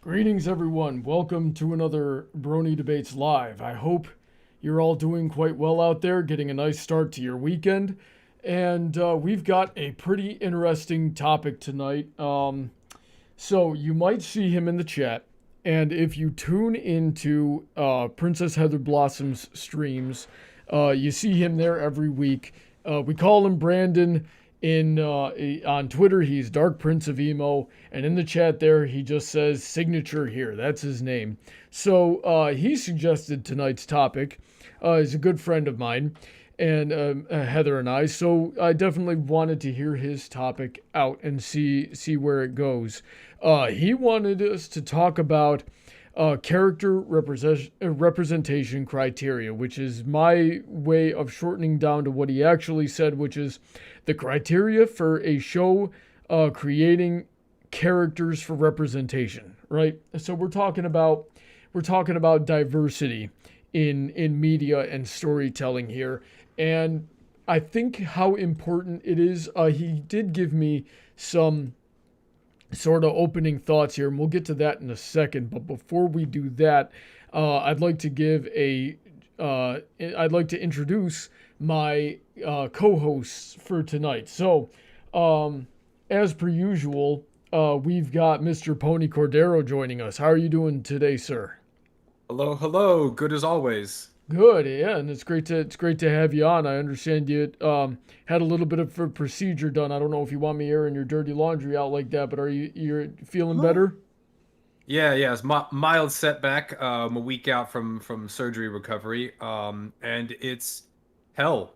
Greetings, everyone. Welcome to another Brony Debates Live. I hope you're all doing quite well out there, getting a nice start to your weekend. And we've got a pretty interesting topic tonight. So you might see him in the chat. And if you tune into Princess Heather Blossom's streams, you see him there every week. We call him Brandon. On Twitter, he's Dark Prince of Emo, and in the chat there, he just says signature here. That's his name. So he suggested tonight's topic. He's a good friend of mine, and Heather and I. So I definitely wanted to hear his topic out and see where it goes. He wanted us to talk about character representation criteria, which is my way of shortening down to what he actually said, which is the criteria for a show creating characters for representation, right? So we're talking about diversity in media and storytelling here, and I think how important it is. He did give me some sort of opening thoughts here, and we'll get to that in a second. But before we do that, I'd like to introduce my co-hosts for tonight. So, as per usual, we've got Mr. Pony Cordero joining us. How are you doing today, sir? Hello, hello. Good as always. Good, yeah, and it's great to have you on. I understand you had a little bit of a procedure done. I don't know if you want me airing your dirty laundry out like that, but you're feeling better? Yeah, it's mild setback. A week out from surgery recovery. And it's hell.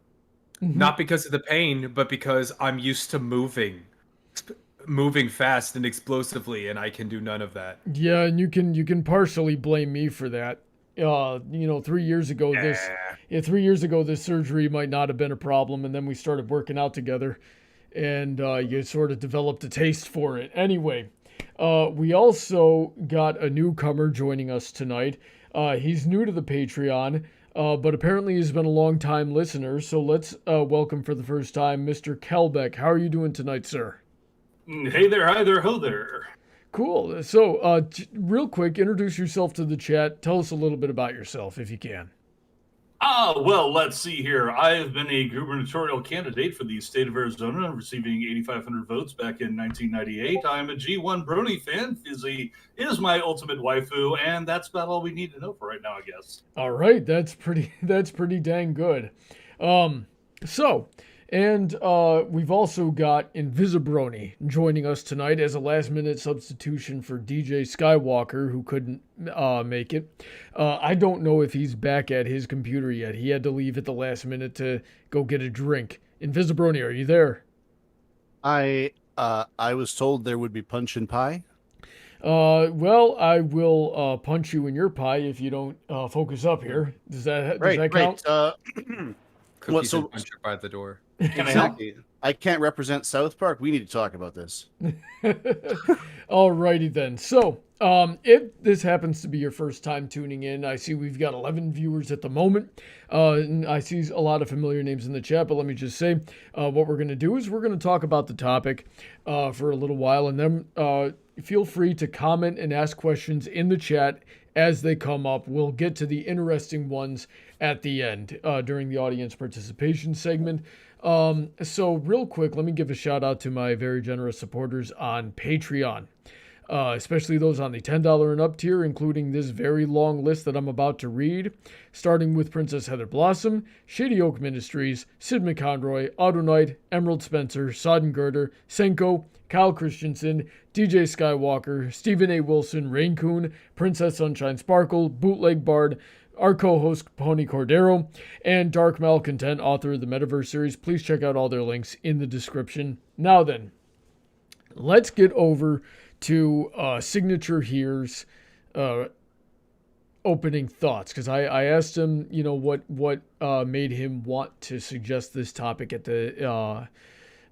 Mm-hmm. Not because of the pain, but because I'm used to moving fast and explosively, and I can do none of that. Yeah, and you can partially blame me for that. 3 years ago, Yeah. 3 years ago, this surgery might not have been a problem, and then we started working out together, and you sort of developed a taste for it. Anyway, we also got a newcomer joining us tonight. He's new to the Patreon, but apparently he's been a long-time listener, so let's welcome for the first time Mr. Calbeck. How are you doing tonight, sir? Hey there, hi there, ho there. Cool. So, real quick, introduce yourself to the chat. Tell us a little bit about yourself, if you can. Well, let's see here. I have been a gubernatorial candidate for the state of Arizona, receiving 8,500 votes back in 1998. I'm a G1 Brony fan. Is my ultimate waifu, and that's about all we need to know for right now, I guess. All right, that's pretty dang good. We've also got Invisibrony joining us tonight as a last-minute substitution for DJ Skywalker, who couldn't make it. I don't know if he's back at his computer yet. He had to leave at the last minute to go get a drink. Invisibrony, are you there? I was told there would be punch and pie. Well, I will punch you in your pie if you don't focus up here. Does that count? Cookies and puncher by the door. Exactly. I can't represent South Park. We need to talk about this. Alrighty then. So, if this happens to be your first time tuning in, I see we've got 11 viewers at the moment. And I see a lot of familiar names in the chat, but let me just say, what we're going to do is we're going to talk about the topic for a little while, and then feel free to comment and ask questions in the chat as they come up. We'll get to the interesting ones at the end during the audience participation segment. So real quick, let me give a shout out to my very generous supporters on Patreon, especially those on the $10 and up tier, including this very long list that I'm about to read, starting with Princess Heather Blossom, Shady Oak Ministries, Sid McConroy, Autoknight, Emerald Spencer, Sodden Girder, Senko, Kyle Christensen, DJ Skywalker, Stephen A. Wilson, Rein-Kun, Princess Sunshine Sparkle, Bootleg Bard, our co-host Pony Cordero, and Dark Malcontent, author of the Metaverse series. Please check out all their links in the description. Now then, let's get over to Signature Here's opening thoughts, because I asked him, what made him want to suggest this topic at the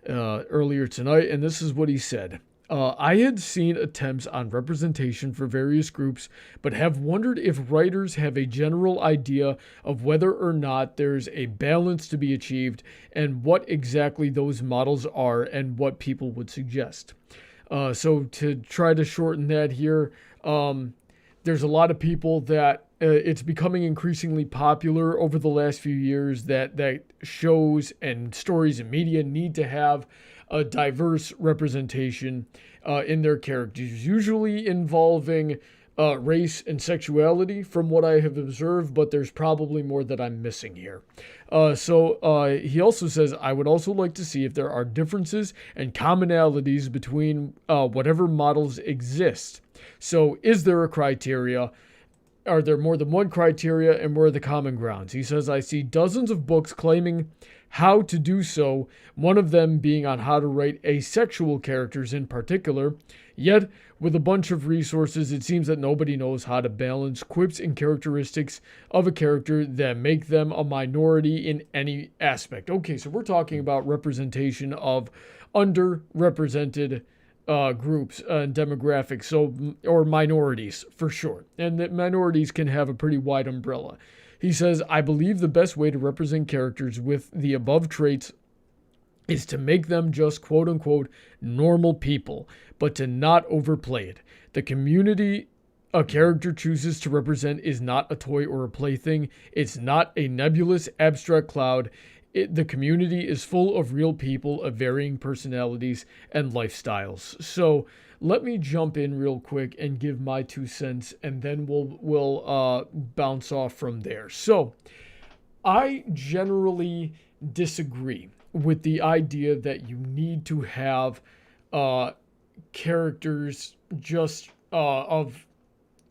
earlier tonight, and this is what he said. I had seen attempts on representation for various groups, but have wondered if writers have a general idea of whether or not there's a balance to be achieved and what exactly those models are and what people would suggest. So to try to shorten that here, There's a lot of people that it's becoming increasingly popular over the last few years that shows and stories and media need to have a diverse representation in their characters, usually involving race and sexuality from what I have observed, but there's probably more that I'm missing here. So he also says, I would also like to see if there are differences and commonalities between whatever models exist. So is there a criteria? Are there more than one criteria, and where are the common grounds? He says, I see dozens of books claiming how to do so, one of them being on how to write asexual characters in particular. Yet, with a bunch of resources, it seems that nobody knows how to balance quips and characteristics of a character that make them a minority in any aspect. Okay, so we're talking about representation of underrepresented groups and demographics, or minorities for short. And that minorities can have a pretty wide umbrella. He says, I believe the best way to represent characters with the above traits is to make them just quote-unquote normal people, but to not overplay it. The community a character chooses to represent is not a toy or a plaything. It's not a nebulous, abstract cloud. The community is full of real people of varying personalities and lifestyles. So let me jump in real quick and give my 2 cents, and then we'll bounce off from there. So I generally disagree with the idea that you need to have characters just of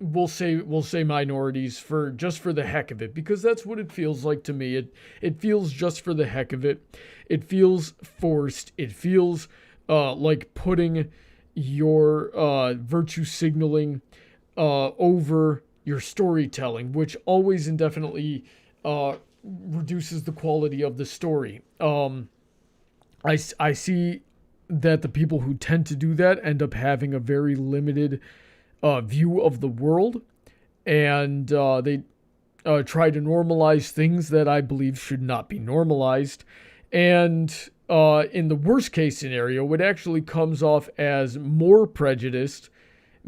we'll say minorities for the heck of it, because that's what it feels like to me. It feels just for the heck of it. It feels forced. It feels like putting your virtue signaling over your storytelling, which always and definitely reduces the quality of the story. I see that the people who tend to do that end up having a very limited view of the world, and they try to normalize things that I believe should not be normalized. And in the worst case scenario, it actually comes off as more prejudiced,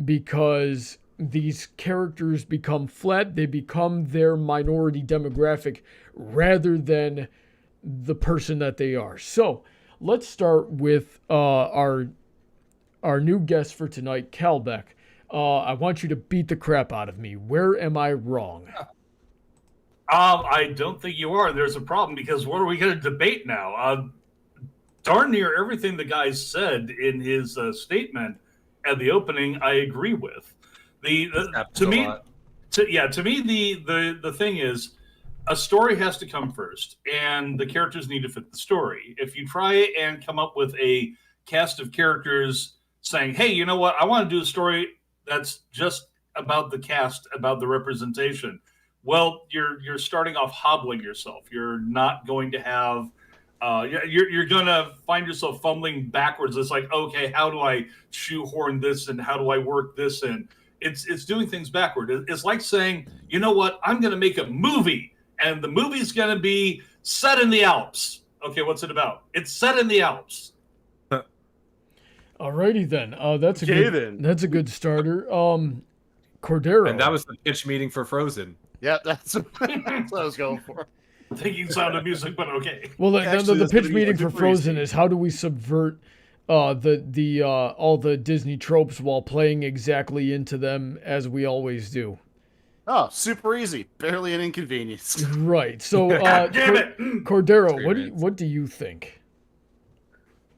because these characters become flat. They become their minority demographic rather than the person that they are. So let's start with our new guest for tonight, Calbeck. I want you to beat the crap out of me. Where am I wrong? I don't think you are. There's a problem, because what are we going to debate now? Darn near everything the guy said in his statement at the opening, I agree with. To me, the thing is, a story has to come first, and the characters need to fit the story. If you try and come up with a cast of characters saying, hey, you know what, I want to do a story that's just about the cast, about the representation, well, you're starting off hobbling yourself. You're not going to have you're going to find yourself fumbling backwards. It's like, okay, how do I shoehorn this and how do I work this in? It's doing things backward. It's like saying, you know what, I'm going to make a movie, and the movie's going to be set in the Alps. Okay, what's it about? It's set in the Alps. Alrighty then. That's a good starter. Cordero. And that was the pitch meeting for Frozen. Yeah, that's what I was going for. Thinking Sound of Music, but okay. Well, the pitch meeting for Frozen is how do we subvert all the Disney tropes while playing exactly into them as we always do. Oh, super easy. Barely an inconvenience. Right. So, damn it! Cordero, what do you think?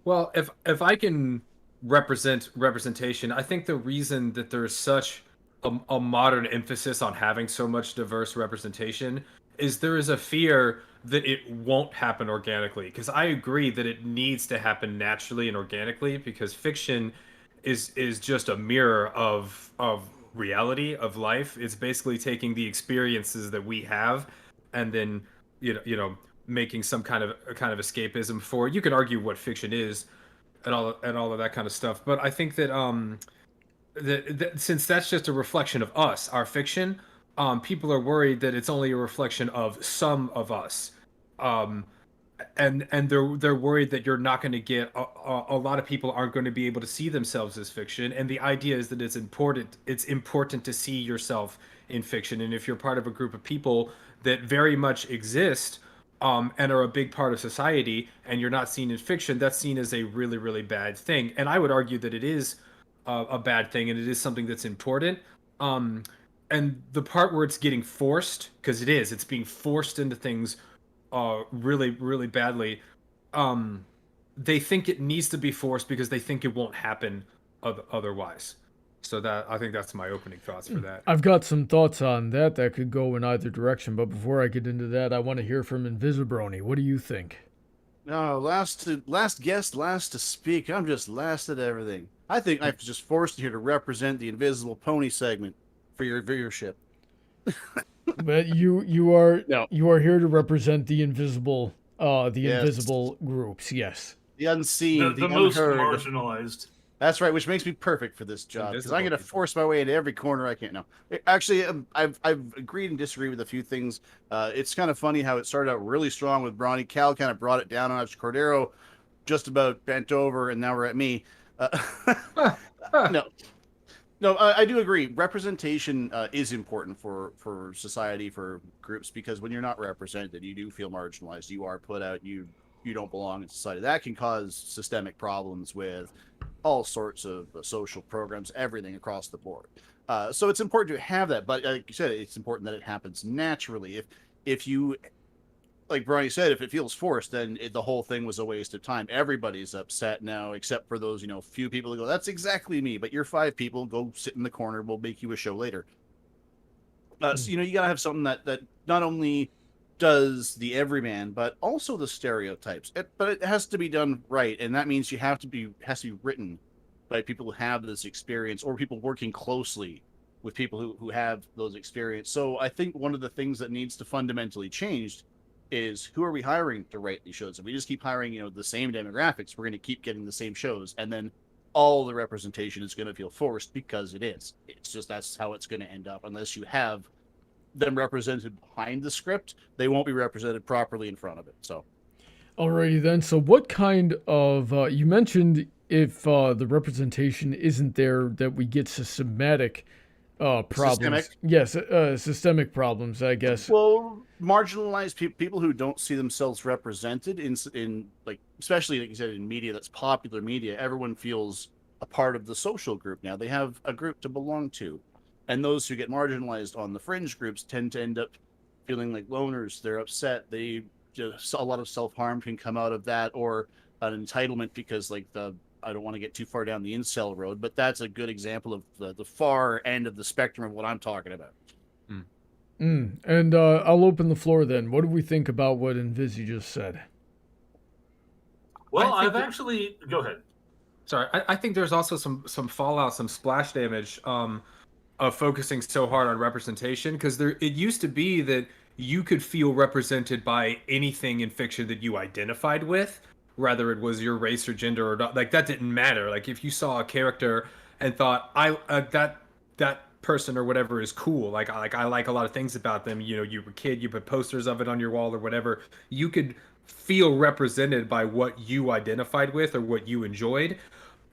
Well, if I can representation, I think the reason that there's such a modern emphasis on having so much diverse representation is there is a fear that it won't happen organically. Because I agree that it needs to happen naturally and organically, because fiction is just a mirror of reality, of life. It's basically taking the experiences that we have and then you know making some kind of escapism for it. You can argue what fiction is and all of that kind of stuff, but I think that that since that's just a reflection of us, our fiction, people are worried that it's only a reflection of some of us. and they're worried that you're not going to get a lot of people aren't going to be able to see themselves as fiction, and the idea is that it's important to see yourself in fiction, and if you're part of a group of people that very much exist and are a big part of society and you're not seen in fiction, that's seen as a really really bad thing, and I would argue that it is a bad thing and it is something that's important. um and the part where it's getting forced, because it's being forced into things really, really badly. Um, they think it needs to be forced because they think it won't happen otherwise. So that I think that's my opening thoughts for that. I've got some thoughts on that could go in either direction, but before I get into that, I want to hear from Invisibrony. What do you think? No, last guest, last to speak. I'm just last at everything. I think I'm just forced here to represent the Invisible Pony segment for your viewership. But you are No. you are here to represent the invisible Yes. invisible groups. Yes. The unseen, The the most unheard. marginalized. That's right, which makes me perfect for this job because I'm Invisible going to people. force my way into every corner I can. No, actually, I've agreed and disagreed with a few things. It's kind of funny how it started out really strong with Brony. Cal kind of brought it down on us. Cordero just about bent over, and now we're at me. No, no, I do agree. Representation is important for society, for groups, because when you're not represented, you do feel marginalized. You are put out. You don't belong in society. That can cause systemic problems with all sorts of social programs, everything across the board. So it's important to have that, but like you said, it's important that it happens naturally. If you, like Brony said, if it feels forced, then the whole thing was a waste of time. Everybody's upset now, except for those few people who go, "That's exactly me." But you're 5 people. Go sit in the corner. We'll make you a show later. So you gotta have something that not only does the everyman, but also the stereotypes. But it has to be done right, and that means has to be written by people who have this experience, or people working closely with people who have those experience. So I think one of the things that needs to fundamentally change is, who are we hiring to write these shows? If we just keep hiring, the same demographics, we're going to keep getting the same shows, and then all the representation is going to feel forced because it is. It's just that's how it's going to end up unless you have them represented behind the script. They won't be represented properly in front of it. So, Alrighty then. So what kind of you mentioned if the representation isn't there, that we get systematic problems. Systemic? Yes, systemic problems, I guess. well, marginalized people who don't see themselves represented in like, especially like you said, in media that's popular media, everyone feels a part of the social group now. They have a group to belong to, and those who get marginalized on the fringe groups tend to end up feeling like loners. They're upset. They just, a lot of self-harm can come out of that, or an entitlement because like I don't want to get too far down the incel road, but that's a good example of the far end of the spectrum of what I'm talking about. And I'll open the floor then. What do we think about what Invisi just said? Well, I think I've actually. Go ahead. Sorry, I think there's also some fallout, some splash damage of focusing so hard on representation, because it used to be that you could feel represented by anything in fiction that you identified with, whether it was your race or gender or not. Like, that didn't matter. Like, if you saw a character and thought, that person or whatever is cool, like I like a lot of things about them, you were a kid, you put posters of it on your wall or whatever, you could feel represented by what you identified with or what you enjoyed.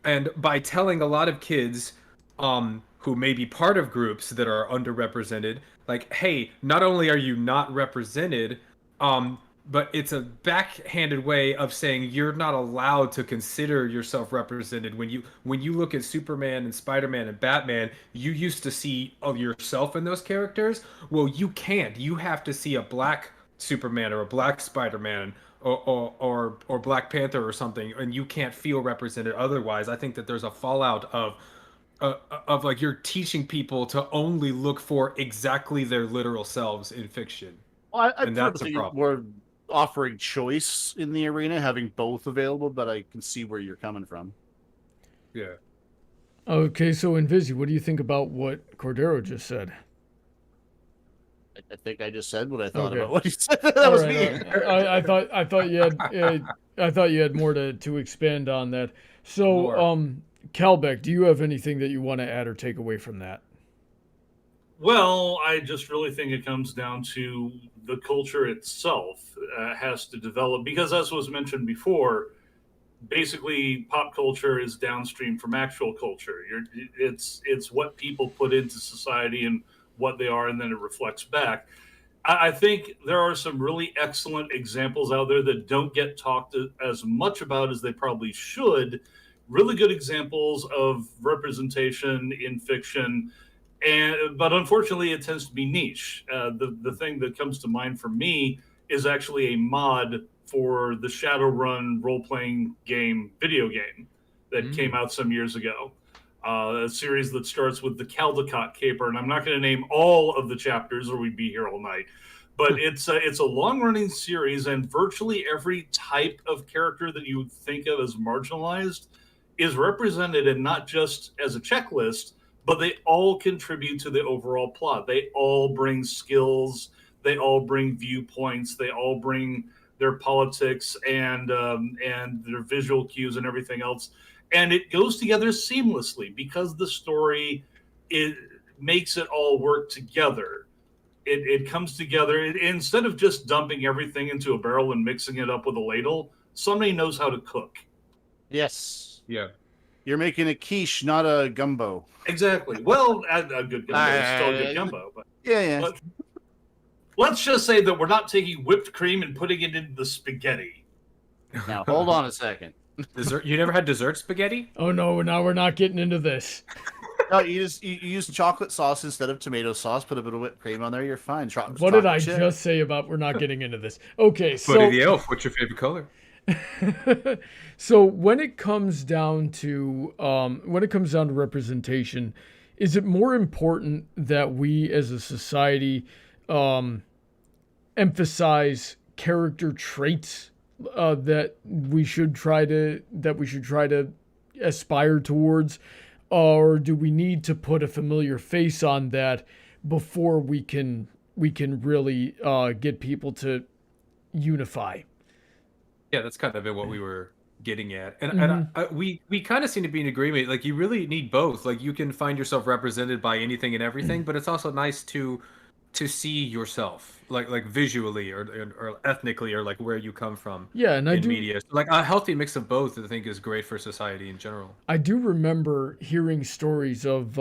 And by telling a lot of kids who may be part of groups that are underrepresented, like, hey, not only are you not represented, but it's a backhanded way of saying you're not allowed to consider yourself represented. When you look at Superman and Spider-Man and Batman, you used to see of yourself in those characters. Well, you can't. You have to see a black Superman or a black Spider-Man or Black Panther or something, and you can't feel represented otherwise. I think that there's a fallout of like, you're teaching people to only look for exactly their literal selves in fiction. Well, I And that's a purposely problem. more offering choice in the arena, having both available, but I can see where you're coming from. Yeah. Okay, so Invisi, what do you think about what Cordero just said? I think I just said what I thought Okay. about what he said. That All was right, me. I thought you had I thought you had more to expand on that. So, More. Calbeck, do you have anything that you want to add or take away from that? Well, I just really think it comes down to the culture itself has to develop, because as was mentioned before, basically pop culture is downstream from actual culture. It's what people put into society and what they are, and then it reflects back. I think there are some really excellent examples out there that don't get talked as much about as they probably should. Really good examples of representation in fiction, but unfortunately, it tends to be niche. The thing that comes to mind for me is actually a mod for the Shadowrun role-playing video game that came out some years ago. A series that starts with the Caldecott Caper, and I'm not going to name all of the chapters or we'd be here all night. But it's a long-running series, and virtually every type of character that you would think of as marginalized is represented, and not just as a checklist, but they all contribute to the overall plot. They all bring skills, they all bring viewpoints, they all bring their politics and their visual cues and everything else, and it goes together seamlessly because the story makes it all work together. It comes together instead of just dumping everything into a barrel and mixing it up with a ladle. Somebody knows how to cook. Yes. Yeah. You're making a quiche, not a gumbo. Exactly. Well, a good gumbo is still a good gumbo. But, Yeah. But let's just say that we're not taking whipped cream and putting it into the spaghetti. Now, hold on a second. Dessert? You never had dessert spaghetti? Oh no, now we're not getting into this. No, you use chocolate sauce instead of tomato sauce. Put a bit of whipped cream on there. You're fine. What did I just say about we're not getting into this? Okay, so Buddy the Elf, what's your favorite color? So when it comes down to representation, is it more important that we as a society emphasize character traits that we should try to aspire towards, or do we need to put a familiar face on that before we can really get people to unify? Yeah, that's kind of what we were getting at, and we kind of seem to be in agreement. Like, you really need both. Like, you can find yourself represented by anything and everything, but it's also nice to see yourself like visually or ethnically, or like where you come from. Yeah, and in media, like a healthy mix of both, I think, is great for society in general. I do remember hearing stories of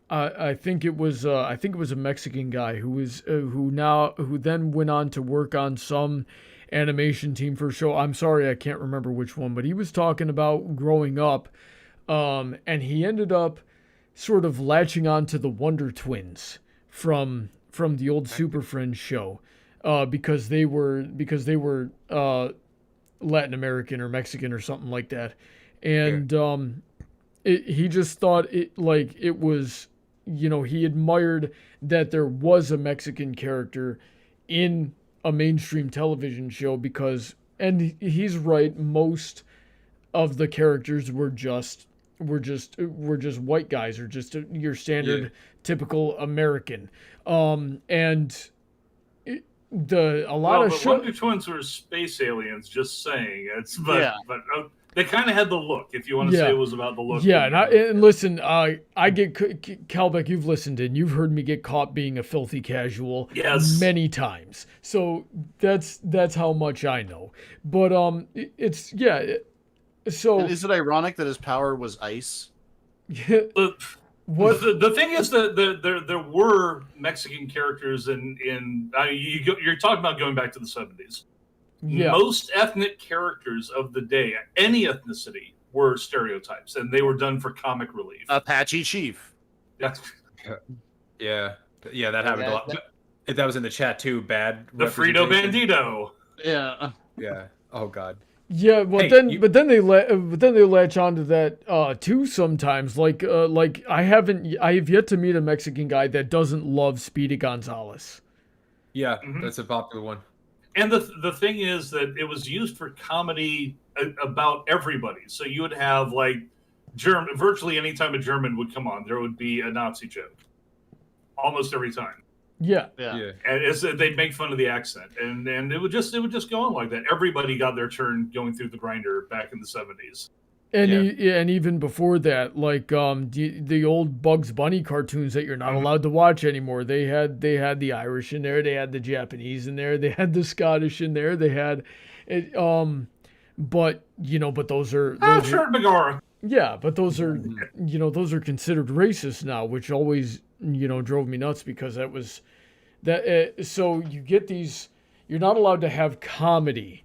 I think it was a Mexican guy who then went on to work on some animation team for a show. I'm sorry, I can't remember which one, but he was talking about growing up, and he ended up sort of latching on to the Wonder Twins from the old Super Friends show, because they were Latin American or Mexican or something like that, and he just thought it was, he admired that there was a Mexican character in a mainstream television show, and he's right, most of the characters were just white guys, or just your standard typical American. Wonder Twins were space aliens. Just saying, but they kind of had the look. If you want to say it was about the look. Yeah, and listen, I get Calbeck. You've listened and you've heard me get caught being a filthy casual many times. So that's how much I know. But So and is it ironic that his power was ice? What the thing is that there were Mexican characters you're talking about going back to the 70s. Yeah. Most ethnic characters of the day, any ethnicity, were stereotypes, and they were done for comic relief. Apache Chief. Yeah, that happened a lot. That was in the chat too. Bad. The Frito Bandito. Yeah. Yeah. Oh God. Yeah, but then they latch onto that too sometimes. Like I have yet to meet a Mexican guy that doesn't love Speedy Gonzalez. Yeah, that's a popular one. And the thing is that it was used for comedy about everybody. So you would have virtually any time a German would come on, there would be a Nazi joke, almost every time. Yeah. And they'd make fun of the accent, and it would just go on like that. Everybody got their turn going through the grinder back in the 70s. And Yeah. and even before that, like the old Bugs Bunny cartoons that you're not allowed to watch anymore. They had the Irish in there, they had the Japanese in there, they had the Scottish in there, they had it. But but those are Sure, Megara. yeah, but those are those are considered racist now, which always drove me nuts because that was that. So you get these. You're not allowed to have comedy.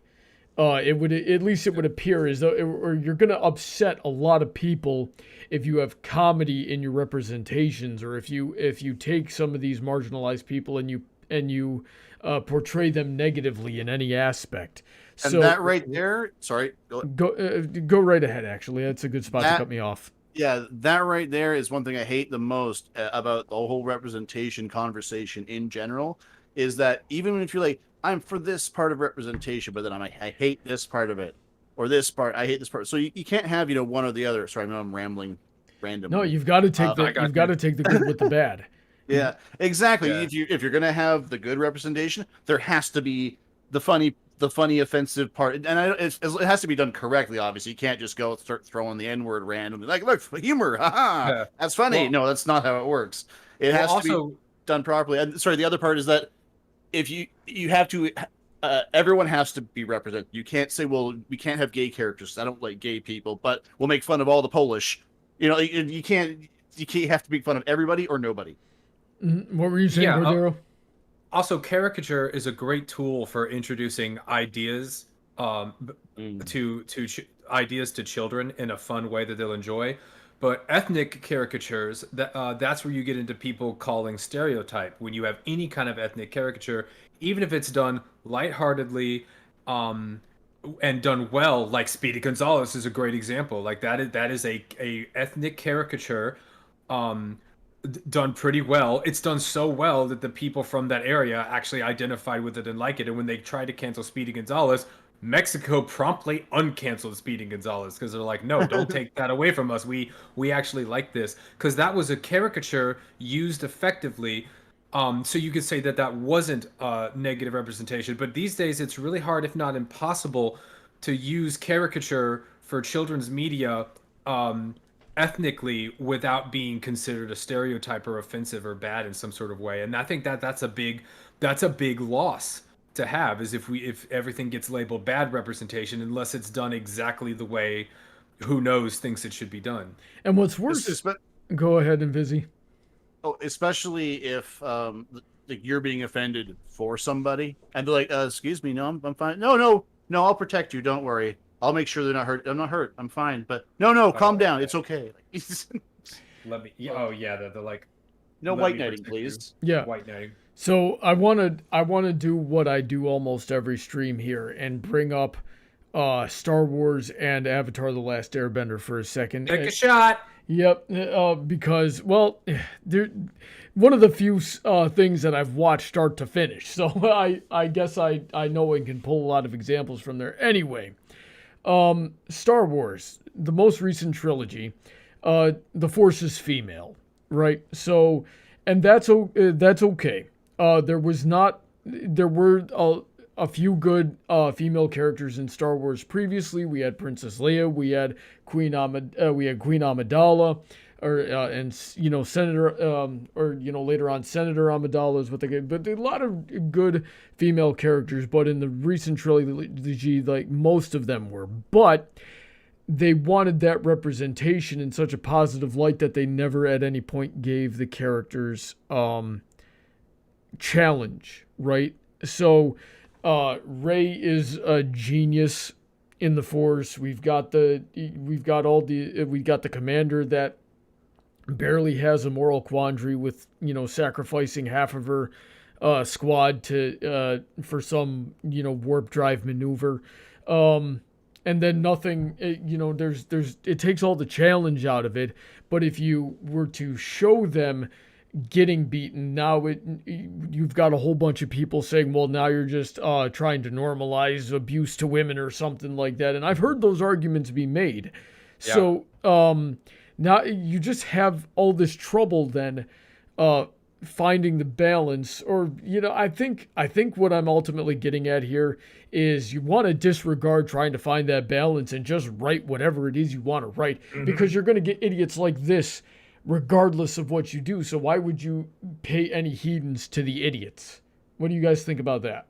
It would at least it would appear as though, or you're going to upset a lot of people if you have comedy in your representations, or if you take some of these marginalized people and you portray them negatively in any aspect. And So that right there, sorry, go right ahead. Actually, that's a good spot to cut me off. yeah, that right there is one thing I hate the most about the whole representation conversation in general, is that even if you're like, I'm for this part of representation, but then I hate this part of it, or this part, I hate this part. So you can't have, one or the other. Sorry, I know I'm rambling randomly. No, you've got to take you've got to take the good with the bad. Yeah, exactly. Yeah. If you're gonna have the good representation, there has to be the funny offensive part, and it has to be done correctly. Obviously, you can't just go start throwing the N-word randomly. Like, look, humor, haha, Yeah. that's funny. Well, no, that's not how it works. It has to be done properly. And sorry, the other part is that if you have to, everyone has to be represented. You can't say, well, we can't have gay characters. I don't like gay people, but we'll make fun of all the Polish. You can't. You have to make fun of everybody or nobody. What were you saying, Cordero? Also, caricature is a great tool for introducing ideas ideas to children in a fun way that they'll enjoy. But ethnic caricatures, that's where you get into people calling stereotype. When you have any kind of ethnic caricature, even if it's done lightheartedly and done well, like Speedy Gonzalez is a great example. Like that is a ethnic caricature done pretty well. It's done so well that the people from that area actually identified with it and like it. And when they tried to cancel Speedy Gonzalez, Mexico promptly uncanceled Speedy Gonzalez because they're like, no, don't take that away from us. We actually like this, because that was a caricature used effectively. So you could say that wasn't negative representation. But these days, it's really hard, if not impossible, to use caricature for children's media ethnically without being considered a stereotype or offensive or bad in some sort of way. And I think that's a big loss to have, is if everything gets labeled bad representation, unless it's done exactly the way who knows thinks it should be done. And what's worse, go ahead and Vizzy. Oh, especially if you're being offended for somebody, and they're like, "Excuse me, no, I'm fine. No, I'll protect you. Don't worry. I'll make sure they're not hurt. I'm not hurt. I'm fine. But no, calm down. It's okay." Let me. Oh yeah, they're like, no white knighting, please. Yeah, white knighting. So I want to do what I do almost every stream here and bring up Star Wars and Avatar: The Last Airbender for a second. Take a shot. Yep, because, well, they're one of the few things that I've watched start to finish. So I guess I know and can pull a lot of examples from there. Anyway, Star Wars, the most recent trilogy, the Force is female, right? So, and that's okay. There were a few good female characters in Star Wars previously. We had Princess Leia, we had Queen Amidala, and Senator, or later on Senator Amidala is what they get. But a lot of good female characters. But in the recent trilogy, like, most of them were. But they wanted that representation in such a positive light that they never at any point gave the characters challenge, right? So Rey is a genius in the Force. We've got the commander that barely has a moral quandary with sacrificing half of her squad to for some warp drive maneuver, and then nothing. It takes all the challenge out of it. But if you were to show them getting beaten, now you've got a whole bunch of people saying, well, now you're just trying to normalize abuse to women or something like that. And I've heard those arguments be made. Yeah. So now you just have all this trouble then finding the balance, or I think what I'm ultimately getting at here is you want to disregard trying to find that balance and just write whatever it is you want to write, because you're going to get idiots like this regardless of what you do. So why would you pay any heedance to the idiots? What do you guys think about that?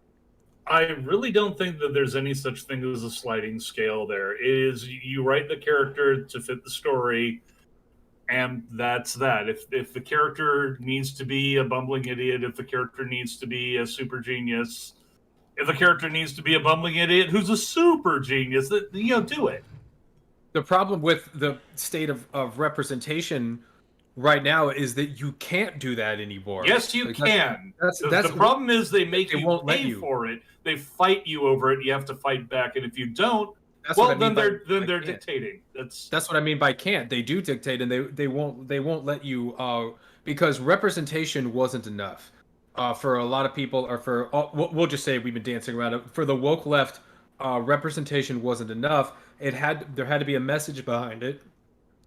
I really don't think that there's any such thing as a sliding scale there. It is, you write the character to fit the story, and that's that. If the character needs to be a bumbling idiot, if the character needs to be a super genius, if the character needs to be a bumbling idiot who's a super genius, do it. The problem with the state of representation right now is that you can't do that anymore. Yes, you can. That's the problem is they make you won't pay for it. They fight you over it. You have to fight back, and if you don't, they're dictating. That's what I mean by can't. They do dictate, and they won't let you because representation wasn't enough for a lot of people, or for we'll just say we've been dancing around it. For the woke left, representation wasn't enough. There had to be a message behind it.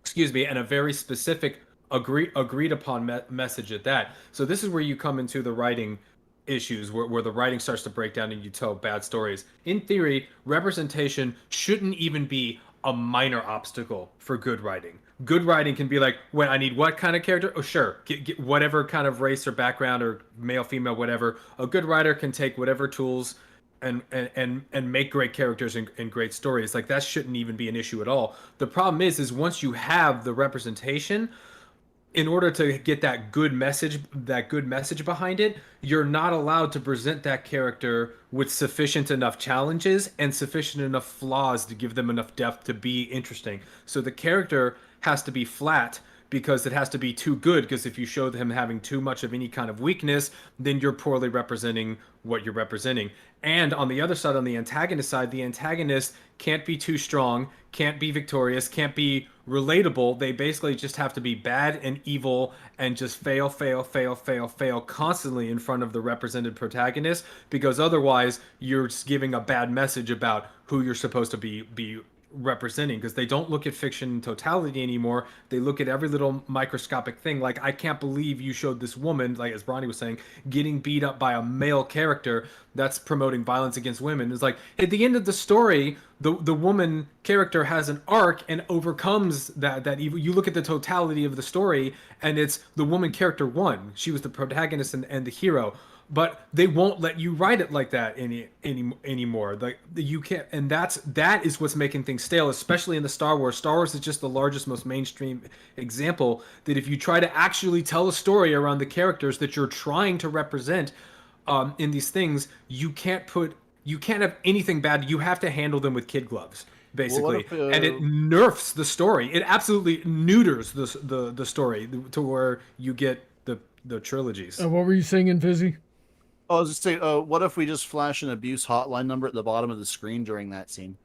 Excuse me, and a very specific agreed upon message at that. So this is where you come into the writing issues, where the writing starts to break down and you tell bad stories. In theory, representation shouldn't even be a minor obstacle for good writing. Good writing can be like, when I need what kind of character? Oh, sure. Get whatever kind of race or background, or male, female, whatever. A good writer can take whatever tools and make great characters and great stories. Like, that shouldn't even be an issue at all. The problem is once you have the representation, in order to get that good message behind it, you're not allowed to present that character with sufficient enough challenges and sufficient enough flaws to give them enough depth to be interesting. So the character has to be flat, because it has to be too good, because if you show them having too much of any kind of weakness, then you're poorly representing what you're representing. And on the other side, on the antagonist side, the antagonist can't be too strong, can't be victorious, can't be relatable. They basically just have to be bad and evil and just fail constantly in front of the represented protagonist, because otherwise you're just giving a bad message about who you're supposed to be representing, because they don't look at fiction in totality anymore. They look at every little microscopic thing. Like, I can't believe you showed this woman, like as Brony was saying, getting beat up by a male character. That's promoting violence against women. It's like, at the end of the story, the woman character has an arc and overcomes that evil. You look at the totality of the story, and it's the woman character won. She was the protagonist and the hero. But they won't let you write it like that anymore. Like, you can't, and that is what's making things stale, especially in the Star Wars. Star Wars is just the largest, most mainstream example that if you try to actually tell a story around the characters that you're trying to represent in these things, you can't have anything bad. You have to handle them with kid gloves, basically. Well, and it nerfs the story. It absolutely neuters the story to where you get the trilogies. What were you saying, Invisi? I was just saying, what if we just flash an abuse hotline number at the bottom of the screen during that scene?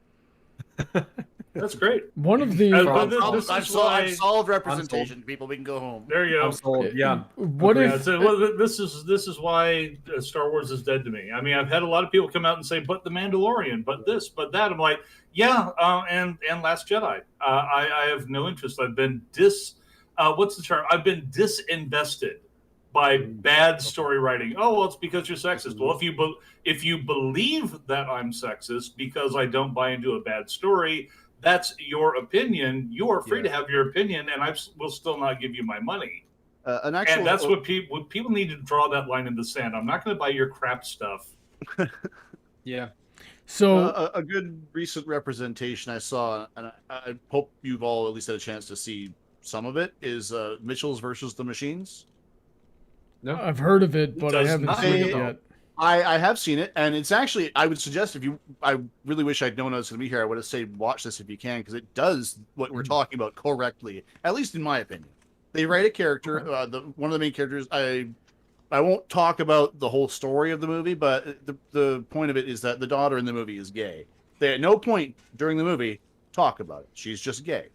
That's great. One of the I've solved representation. People, we can go home. There you go. I'm sold. Yeah. What if? This is why Star Wars is dead to me. I mean, I've had a lot of people come out and say, "But the Mandalorian, but this, but that." I'm like, yeah, and Last Jedi. I have no interest. I've been what's the term? I've been disinvested by bad story writing. Oh, well, it's because you're sexist. Well, if you believe that I'm sexist because I don't buy into a bad story, that's your opinion. You are free to have your opinion, and I will still not give you my money. And that's what people need to draw that line in the sand. I'm not going to buy your crap stuff. Yeah. So a good recent representation I saw, and I hope you've all at least had a chance to see some of it, is Mitchell's versus the Machines. No, I've heard of it, but I haven't seen it yet. I have seen it, and it's actually, I would suggest, I really wish I'd known I was going to be here, I would have said watch this if you can, because it does what we're talking about correctly, at least in my opinion. They write a character, one of the main characters, I won't talk about the whole story of the movie, but the point of it is that the daughter in the movie is gay. They at no point during the movie talk about it. She's just gay.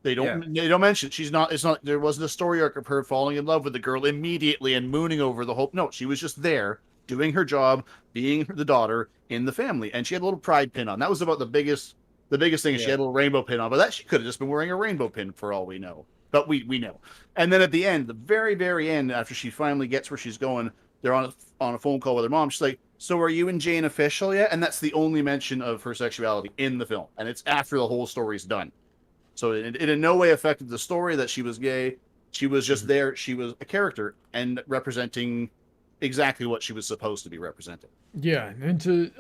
They don't mention she's not. It's not. There wasn't a story arc of her falling in love with the girl immediately and mooning over the whole. No, she was just there doing her job, being the daughter in the family, and she had a little pride pin on. That was about the biggest thing. She had a little rainbow pin on, but that she could have just been wearing a rainbow pin for all we know. but we know. And then at the end, the very, very end, after she finally gets where she's going, they're on a phone call with her mom. She's like, "So are you and Jane official yet?" And that's the only mention of her sexuality in the film. And it's after the whole story's done. So it in no way affected the story that she was gay. She was just there. She was a character and representing exactly what she was supposed to be representing. Yeah, and to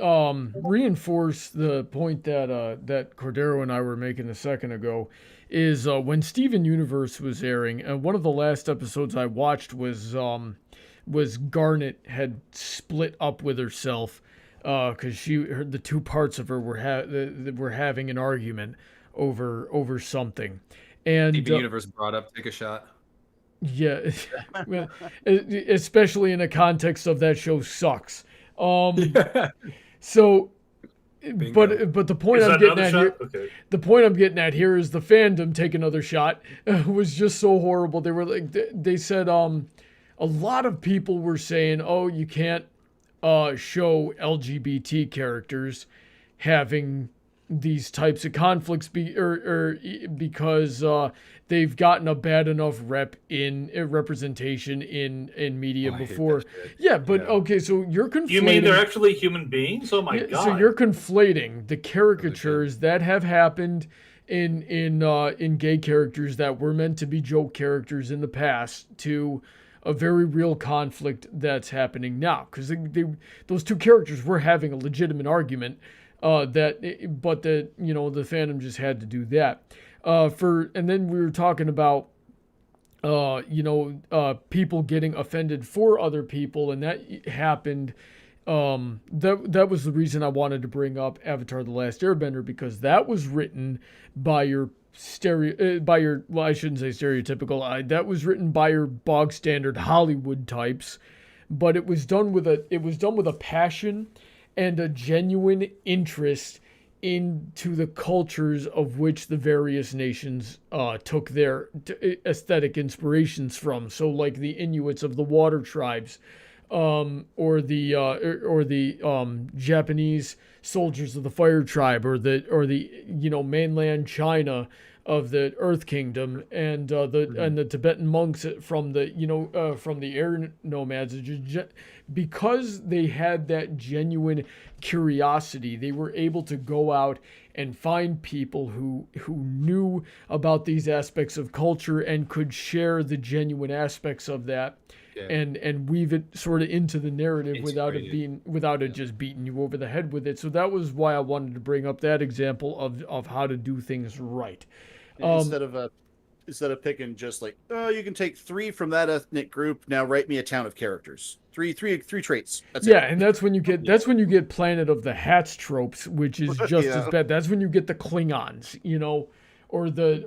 reinforce the point that Cordero and I were making a second ago, is when Steven Universe was airing, one of the last episodes I watched was Garnet had split up with herself because the two parts of her were having an argument over something, and Steven Universe brought up Take a Shot. Yeah, especially in the context of that show sucks. So, but the point I'm getting at here, the point I'm getting at here is the fandom Take Another Shot was just so horrible. They were like, they said, a lot of people were saying, oh, you can't show LGBT characters having these types of conflicts because they've gotten a bad enough representation in media before. Yeah, but okay, so you're conflating. You mean they're actually human beings? Oh my god! So you're conflating the caricatures that have happened in gay characters that were meant to be joke characters in the past to a very real conflict that's happening now, because those two characters were having a legitimate argument. But the fandom just had to do that. And then we were talking about, people getting offended for other people, and that happened. That was the reason I wanted to bring up Avatar: The Last Airbender, because that was written by your well, I shouldn't say stereotypical. That was written by your bog standard Hollywood types, but it was done with a passion and a genuine interest into the cultures of which the various nations took their aesthetic inspirations from. So, like the Inuits of the water tribes, or the Japanese soldiers of the fire tribe, or the mainland China of the Earth Kingdom, and the Tibetan monks from the air nomads. Because they had that genuine curiosity, they were able to go out and find people who knew about these aspects of culture and could share the genuine aspects of that, and weave it sort of into the narrative without it just beating you over the head with it. So that was why I wanted to bring up that example of how to do things right. Instead of picking just like, oh, you can take 3 from that ethnic group, now write me a town of characters. Three traits. That's it. And that's when you get Planet of the Hats tropes, which is just as bad. That's when you get the Klingons, or the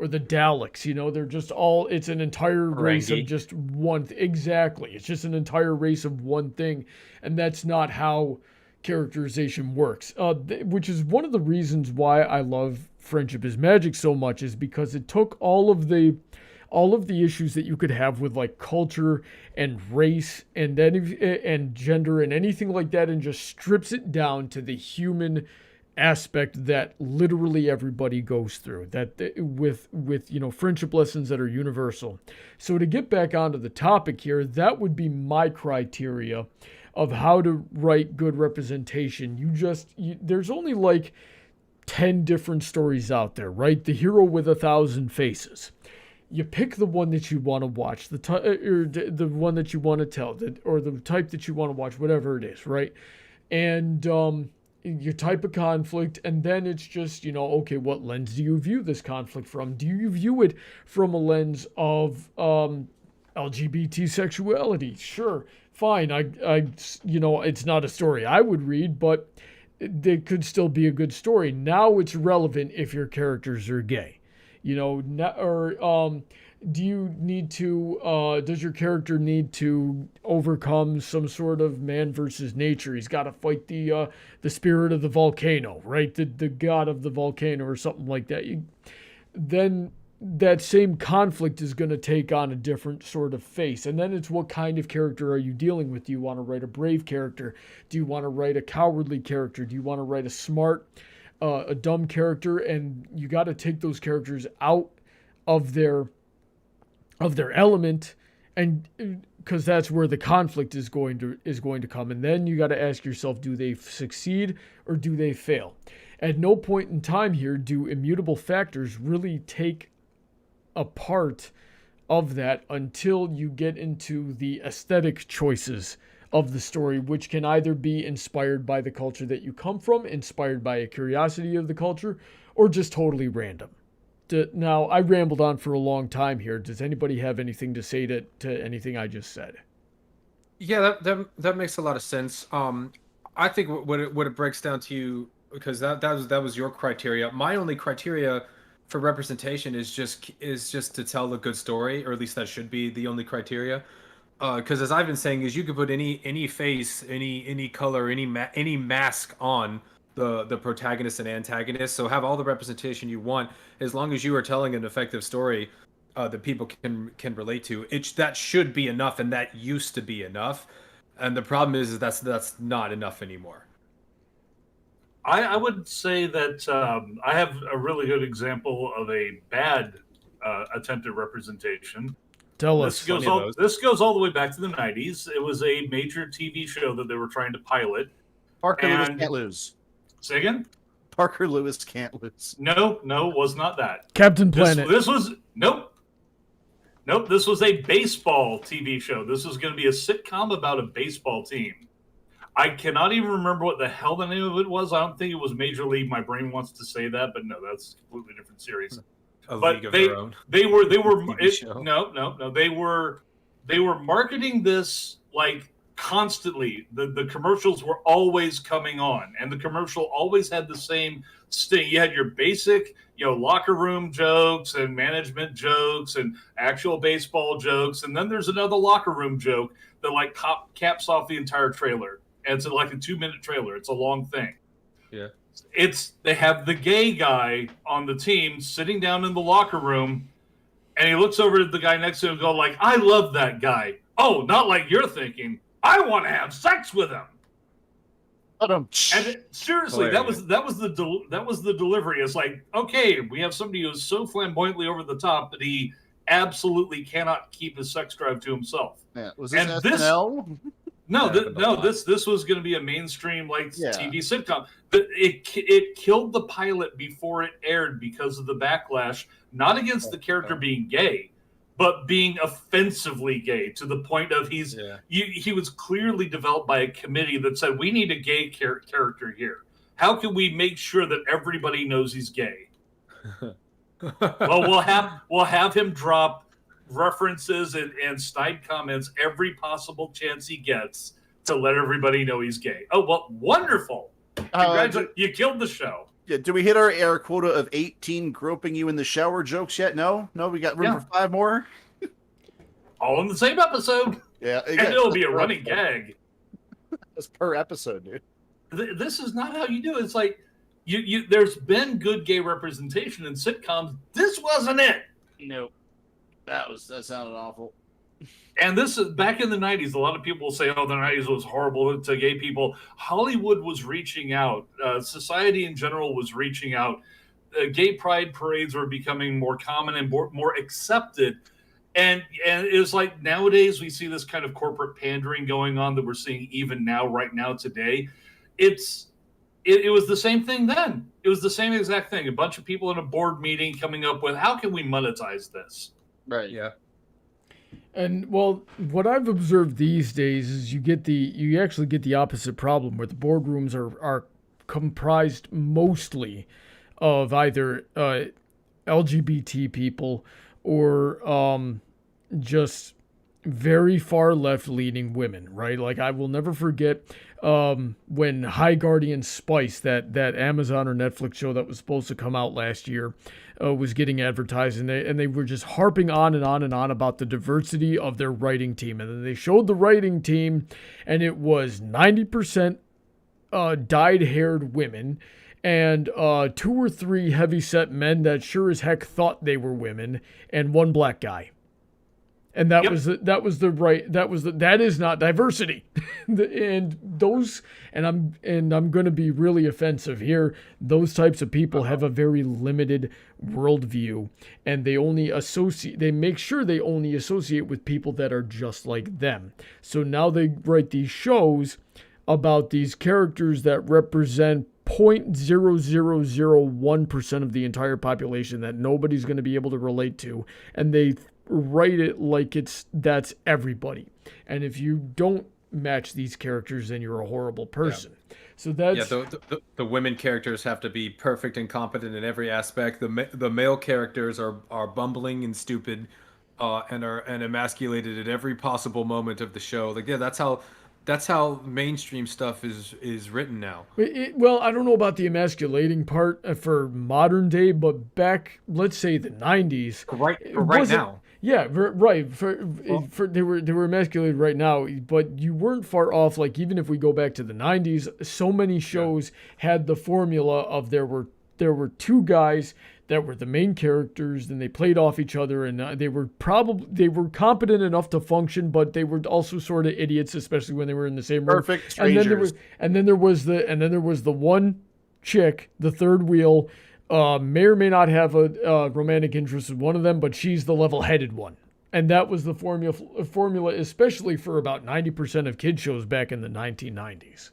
Daleks, they're just it's an entire race of just one. Exactly. It's just an entire race of one thing. And that's not how characterization works, which is one of the reasons why I love Friendship is Magic so much, is because it took all of the issues that you could have with like culture and race and gender and anything like that, and just strips it down to the human aspect that literally everybody goes through, that with friendship lessons that are universal. So to get back onto the topic here, that would be my criteria of how to write good representation. There's only like 10 different stories out there, right? The hero with 1,000 faces. You pick the one that you want to watch, the one that you want to tell, or the type that you want to watch, whatever it is, right? And your type of conflict, and then it's just, okay, what lens do you view this conflict from? Do you view it from a lens of LGBT sexuality? Sure, fine. It's not a story I would read, but it could still be a good story. Now it's relevant if your characters are gay. Do you need to, does your character need to overcome some sort of man versus nature? He's got to fight the spirit of the volcano, right? The god of the volcano or something like that. Then that same conflict is going to take on a different sort of face. And then it's, what kind of character are you dealing with? Do you want to write a brave character? Do you want to write a cowardly character? Do you want to write a smart, a dumb character? And you got to take those characters out of their element, and because that's where the conflict is going to come. And then you got to ask yourself, do they succeed or do they fail? At no point in time here do immutable factors really take a part of that until you get into the aesthetic choices of the story, which can either be inspired by the culture that you come from, inspired by a curiosity of the culture, or just totally random. Now, I rambled on for a long time here. Does anybody have anything to say to anything I just said? Yeah, that makes a lot of sense. I think what it breaks down to, because that was your criteria. My only criteria for representation is just to tell a good story, or at least that should be the only criteria. Because as I've been saying, is you could put any face, any color, any mask on the protagonist and antagonist. So have all the representation you want, as long as you are telling an effective story that people can relate to. That should be enough, and that used to be enough. And the problem is that's not enough anymore. I would say that I have a really good example of a bad attempted representation. Tell us. This goes all the way back to the 90s. It was a major TV show that they were trying to pilot. Parker Lewis can't lose. Say again? Parker Lewis can't lose. No, was not that. Captain Planet. This was nope. This was a baseball TV show. This was going to be a sitcom about a baseball team. I cannot even remember what the hell the name of it was. I don't think it was Major League. My brain wants to say that, but no, that's a completely different series. League of their own. They were marketing this like constantly. The commercials were always coming on, and the commercial always had the same sting. You had your basic, locker room jokes and management jokes and actual baseball jokes, and then there's another locker room joke that like caps off the entire trailer. And it's like a 2-minute trailer. It's a long thing. Yeah. They have the gay guy on the team sitting down in the locker room, and he looks over at the guy next to him and goes like, I love that guy. Oh, not like you're thinking. I want to have sex with him. And seriously, that was the delivery. It's like, okay, we have somebody who's so flamboyantly over the top that he absolutely cannot keep his sex drive to himself. Yeah. Was this SNL? This was going to be a mainstream TV sitcom. But it killed the pilot before it aired because of the backlash, not against the character being gay, but being offensively gay to the point of he was clearly developed by a committee that said we need a gay character here. How can we make sure that everybody knows he's gay? Well, we'll have him drop references and snide comments every possible chance he gets to let everybody know he's gay. Oh, well, wonderful. Congratulations. You killed the show. Yeah, do we hit our air quota of 18 groping you in the shower jokes yet? No, we got room for 5 more. All in the same episode. Yeah, and it'll be a running gag. That's per episode, dude. This is not how you do it. It's like you. There's been good gay representation in sitcoms. This wasn't it. Nope. That sounded awful. And this is back in the 90s. A lot of people will say, oh, the 90s was horrible to gay people. Hollywood was reaching out. Society in general was reaching out. Gay pride parades were becoming more common and more accepted. And it was like nowadays we see this kind of corporate pandering going on that we're seeing even now, right now, today. It was the same thing then. It was the same exact thing. A bunch of people in a board meeting coming up with, how can we monetize this? Right. Yeah. And well, what I've observed these days is you actually get the opposite problem, where the boardrooms are comprised mostly of either LGBT people or just very far left-leaning women, right? Like, I will never forget when High Guardian Spice, that Amazon or Netflix show that was supposed to come out last year, was getting advertised, and they were just harping on and on and on about the diversity of their writing team. And then they showed the writing team, and it was 90% dyed-haired women and 2 or 3 heavy-set men that sure as heck thought they were women, and 1 black guy. And that that is not diversity. I'm going to be really offensive here. Those types of people have a very limited worldview, and they make sure they only associate with people that are just like them. So now they write these shows about these characters that represent 0.0001% of the entire population that nobody's going to be able to relate to, and they write it like that's everybody. And if you don't match these characters, then you're a horrible person. Yeah. So that's the women characters have to be perfect and competent in every aspect. The male characters are bumbling and stupid, and emasculated at every possible moment of the show. Like, yeah, that's how mainstream stuff is written now. Well, I don't know about the emasculating part for modern day, but back, let's say the 90s. Right now. Yeah, right. They were emasculated right now, but you weren't far off. Like, even if we go back to the 90s, so many shows had the formula of there were two guys that were the main characters, and they played off each other, and they were competent enough to function, but they were also sort of idiots, especially when they were in the same room. Perfect strangers. And then there was the one chick, the third wheel, may or may not have a romantic interest in one of them, but she's the level-headed one. And that was the formula, especially for about 90% of kid shows back in the 1990s.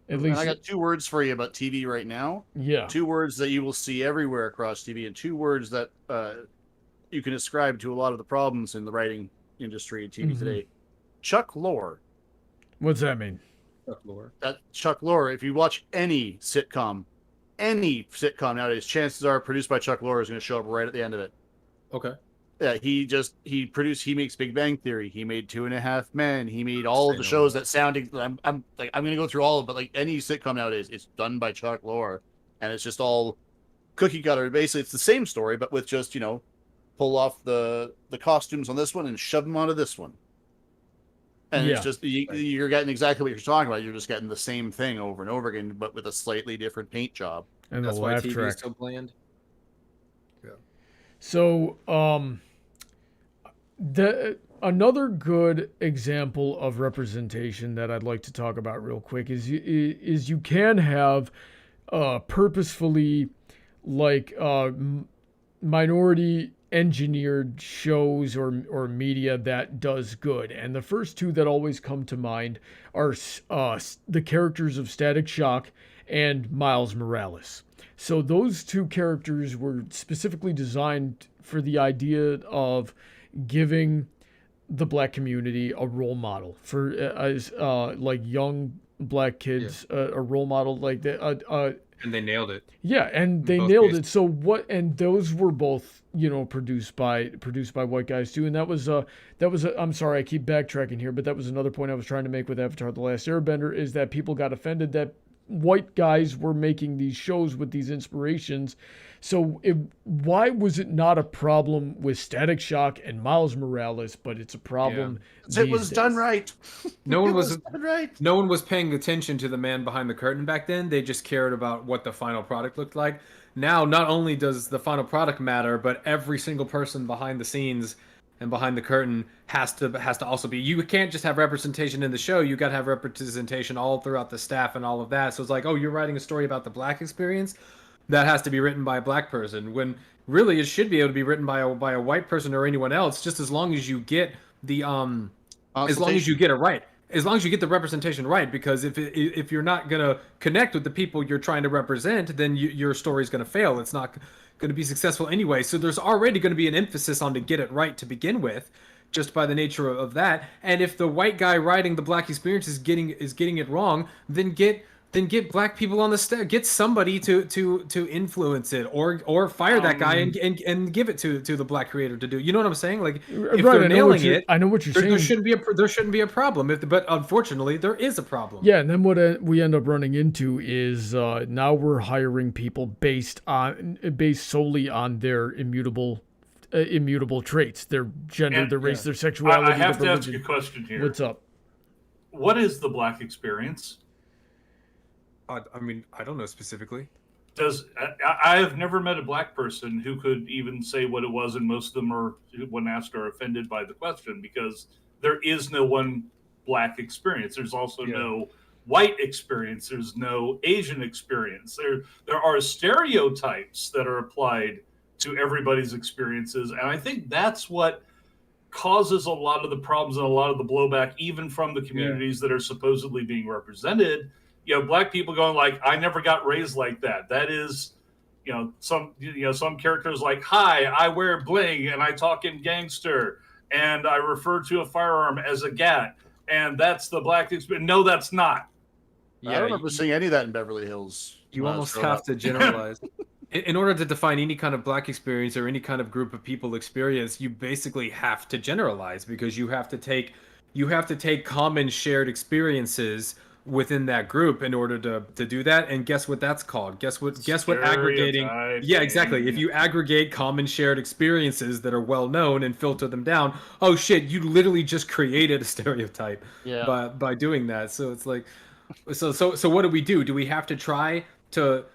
At least, I got 2 words for you about TV right now. Yeah. 2 words that you will see everywhere across TV, and 2 words that you can ascribe to a lot of the problems in the writing industry and TV today. Chuck lore. What's that mean? Chuck lore. Chuck lore. If you watch any sitcom nowadays, chances are produced by Chuck Lorre is going to show up right at the end of it. Okay. Yeah, he makes Big Bang Theory. He made 2.5 Men. He made all of the shows that sounded. I'm going to go through all of it, but like any sitcom nowadays, it's done by Chuck Lorre, and it's just all cookie cutter. Basically, it's the same story, but with just pull off the costumes on this one and shove them onto this one. And it's just you're getting exactly what you're talking about. You're just getting the same thing over and over again, but with a slightly different paint job. And that's why TV is so bland. Yeah. So, another good example of representation that I'd like to talk about real quick is you can have purposefully minority engineered shows or media that does good. And the first 2 that always come to mind are the characters of Static Shock and Miles Morales. So those 2 characters were specifically designed for the idea of giving the black community a role model for as young black kids, a role model like that. And they nailed it. Yeah, and they nailed it. So and those were both, produced by white guys too. And that was I'm sorry, I keep backtracking here, but that was another point I was trying to make with Avatar: The Last Airbender, is that people got offended that white guys were making these shows with these inspirations. So why was it not a problem with Static Shock and Miles Morales, but it's a problem? It was done right. No one was paying attention to the man behind the curtain back then. They just cared about what the final product looked like. Now, not only does the final product matter, but every single person behind the scenes and behind the curtain has to also be. You can't just have representation in the show. You got to have representation all throughout the staff and all of that. So it's like, oh, you're writing a story about the black experience? That has to be written by a black person, when really it should be able to be written by a white person or anyone else, just as long as you get the as long as you get it right, as long as you get the representation right. Because if you're not gonna connect with the people you're trying to represent, then your story's gonna fail. It's not going to be successful anyway. So there's already going to be an emphasis on to get it right to begin with, just by the nature of that. And if the white guy writing the black experience is getting it wrong, then get black people on the staff, get somebody to influence it, or fire that guy and give it to the black creator to do. You know what I'm saying? Like, if they're nailing it, I know what you're saying. There shouldn't be a problem. But unfortunately, there is a problem. Yeah, and then what we end up running into is now we're hiring people based solely on their immutable traits, their gender, their race, their sexuality. I have to ask you a question here. What's up? What is the black experience? I mean, I don't know specifically. I have never met a black person who could even say what it was, and most of them are, when asked, are offended by the question, because there is no one black experience. There's also no white experience. There's no Asian experience. There are stereotypes that are applied to everybody's experiences, and I think that's what causes a lot of the problems and a lot of the blowback, even from the communities that are supposedly being represented. Black people going like, I never got raised like that. That is, some characters like, hi, I wear bling and I talk in gangster and I refer to a firearm as a gat, and that's the black experience. No, that's not. I don't remember seeing any of that in Beverly Hills. You almost have to generalize. In order to define any kind of black experience or any kind of group of people experience, you basically have to generalize, because you have to take common shared experiences within that group in order to do that. And guess what that's called? Guess what aggregating? Yeah, exactly. If you aggregate common shared experiences that are well known and filter them down, oh shit, you literally just created a stereotype by doing that. So it's like, so what do? Do we have to try to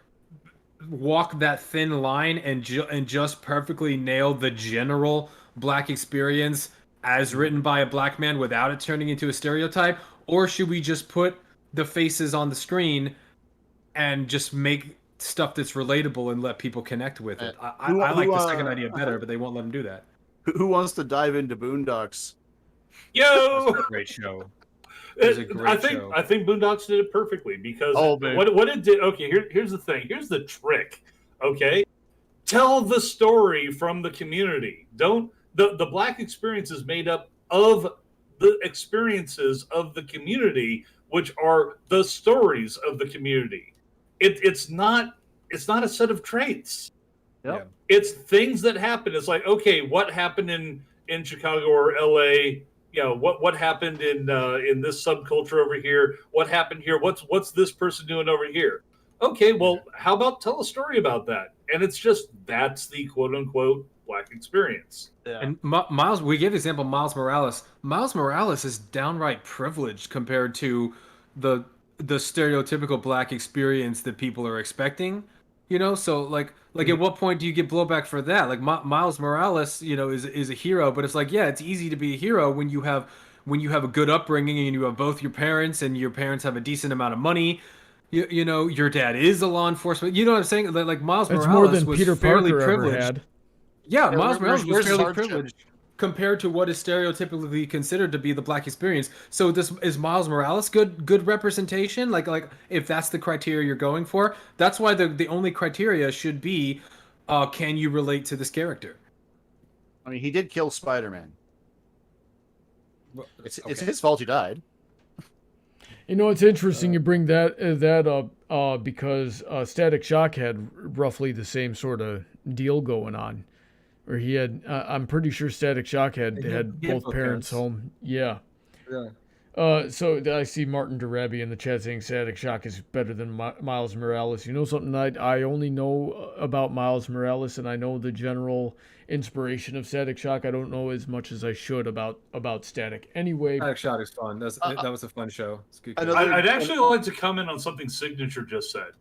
walk that thin line and just perfectly nail the general black experience as written by a black man without it turning into a stereotype? Or should we just put the faces on the screen and just make stuff that's relatable and let people connect with it? I like the second idea better, but they won't let them do that. Who wants to dive into Boondocks? Yo, that's a great show. I think Boondocks did it perfectly, because what it did. Okay, here's the thing. Here's the trick. Okay, tell the story from the community. Don't the black experience is made up of the experiences of the community, which are the stories of the community. It's not a set of traits. Yep. It's things that happen. It's like, okay, what happened in Chicago or LA? What happened in this subculture over here? What happened here? What's this person doing over here? Okay, well, how about tell a story about that? And it's just, that's the quote unquote black experience. Yeah. And Miles, we gave the example Miles Morales. Miles Morales is downright privileged compared to the stereotypical black experience that people are expecting. So like at what point do you get blowback for that? Like Miles Morales, is a hero, but it's like, yeah, it's easy to be a hero when you have a good upbringing and you have both your parents and your parents have a decent amount of money. Your dad is a law enforcement. You know what I'm saying? Like Miles Morales more than was Peter fairly Parker privileged. Ever had. Yeah, Miles Morales was fairly privileged compared to what is stereotypically considered to be the black experience. So is Miles Morales good representation? Like if that's the criteria you're going for, that's why the only criteria should be, can you relate to this character? I mean, he did kill Spider-Man. It's his fault he died. It's interesting you bring that up because Static Shock had roughly the same sort of deal going on. Or he had, I'm pretty sure Static Shock had both parents home. Yeah. So I see Martin Darabi in the chat saying Static Shock is better than Miles Morales. You know something I only know about Miles Morales, and I know the general inspiration of Static Shock. I don't know as much as I should about Static. Anyway, Static Shock is fun. That was a fun show. I'd actually like to comment on something Signature just said.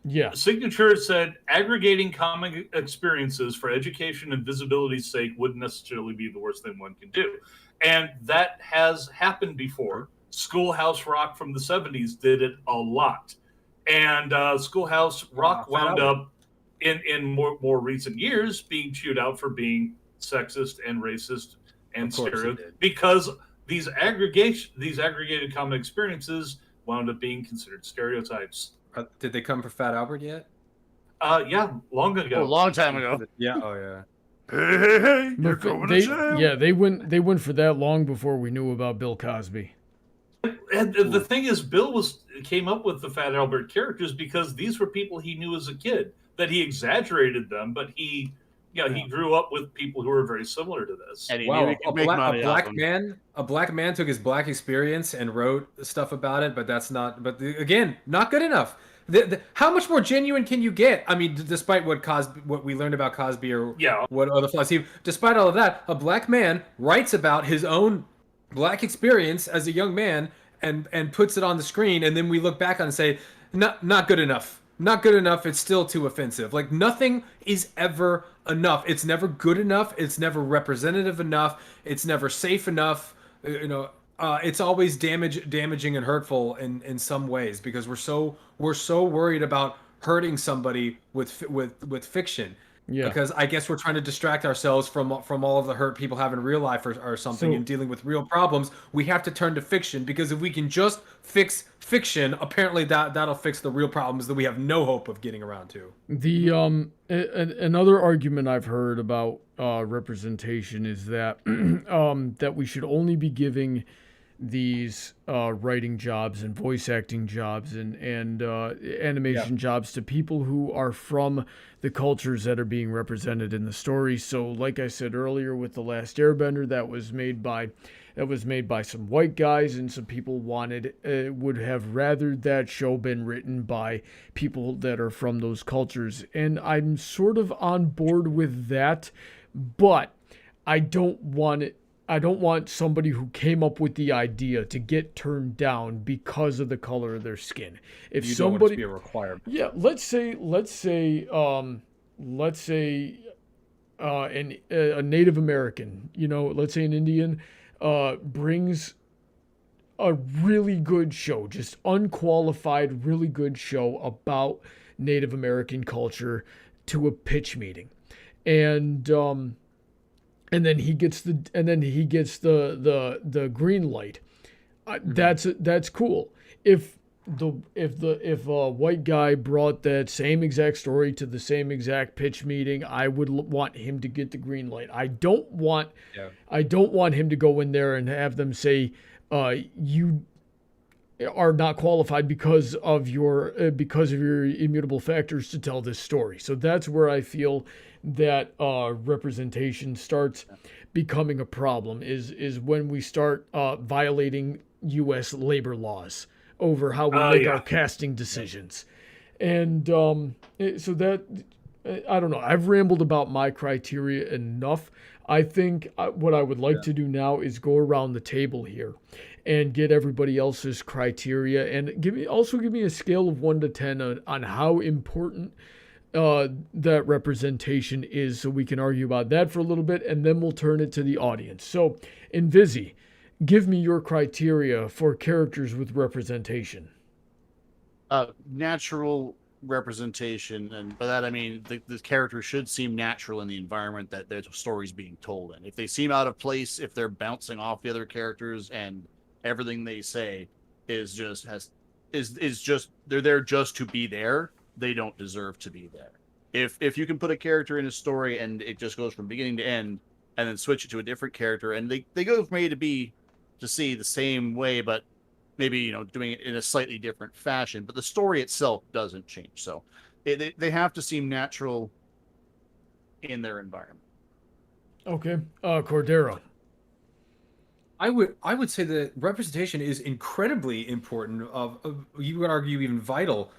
Yeah. Signature said aggregating common experiences for education and visibility's sake wouldn't necessarily be the worst thing one can do. And that has happened before. Schoolhouse Rock from the 70s did it a lot. And Schoolhouse Rock wound up in more recent years being chewed out for being sexist and racist and stereotypical, because these aggregated common experiences wound up being considered stereotypes. Did they come for Fat Albert yet? Yeah, long ago. A long time ago. Yeah. Oh yeah. Hey, you're going to jail. Yeah, they went for that long before we knew about Bill Cosby. And the thing is, Bill came up with the Fat Albert characters because these were people he knew as a kid. That he exaggerated them, but he grew up with people who were very similar to this. And he knew he could make money off them. A black man took his black experience and wrote stuff about it, but that's not. But again, not good enough. How much more genuine can you get? I mean, despite what we learned about Cosby or what other flaws, despite all of that, a black man writes about his own black experience as a young man and puts it on the screen, and then we look back on and say, not good enough. not good enough, it's still too offensive. Like, nothing is ever enough. It's never good enough. It's never representative enough. It's never safe enough. It's always damaging and hurtful in some ways, because we're so worried about hurting somebody with fiction. Yeah. Because I guess we're trying to distract ourselves from all of the hurt people have in real life or something, So- and dealing with real problems. We have to turn to fiction, because if we can just fix fiction, apparently that'll fix the real problems that we have no hope of getting around to. The another argument I've heard about representation is that that we should only be giving these writing jobs and voice acting jobs and animation jobs to people who are from the cultures that are being represented in the story. So, like I said earlier, with The Last Airbender, that was made by some white guys, and some people would have rather that show been written by people that are from those cultures. And I'm sort of on board with that, but I don't want somebody who came up with the idea to get turned down because of the color of their skin. If You don't want it somebody, to be a requirement. yeah, let's say a Native American, let's say an Indian, brings a really good show, just unqualified, really good show about Native American culture to a pitch meeting, and then he gets the green light. That's cool. If a white guy brought that same exact story to the same exact pitch meeting, I would want him to get the green light. I don't want him to go in there and have them say, you are not qualified because of your immutable factors to tell this story. So that's where I feel that representation starts becoming a problem, is when we start violating U.S. labor laws over how we make our casting decisions. And so that, I don't know, I've rambled about my criteria enough. I think what I would like to do now is go around the table here and get everybody else's criteria, and give me a scale of 1 to 10 on how important that representation is, so we can argue about that for a little bit, and then we'll turn it to the audience. So, Invisi, give me your criteria for characters with representation. Natural representation, and by that I mean the character should seem natural in the environment that their story's being told in. If they seem out of place, if they're bouncing off the other characters and everything they say is just they're there just to be there, they don't deserve to be there. If you can put a character in a story and it just goes from beginning to end, and then switch it to a different character, and they go from A to B to C the same way, but maybe doing it in a slightly different fashion, but the story itself doesn't change. So they have to seem natural in their environment. Okay, Cordero. I would say that representation is incredibly important. You would argue even vital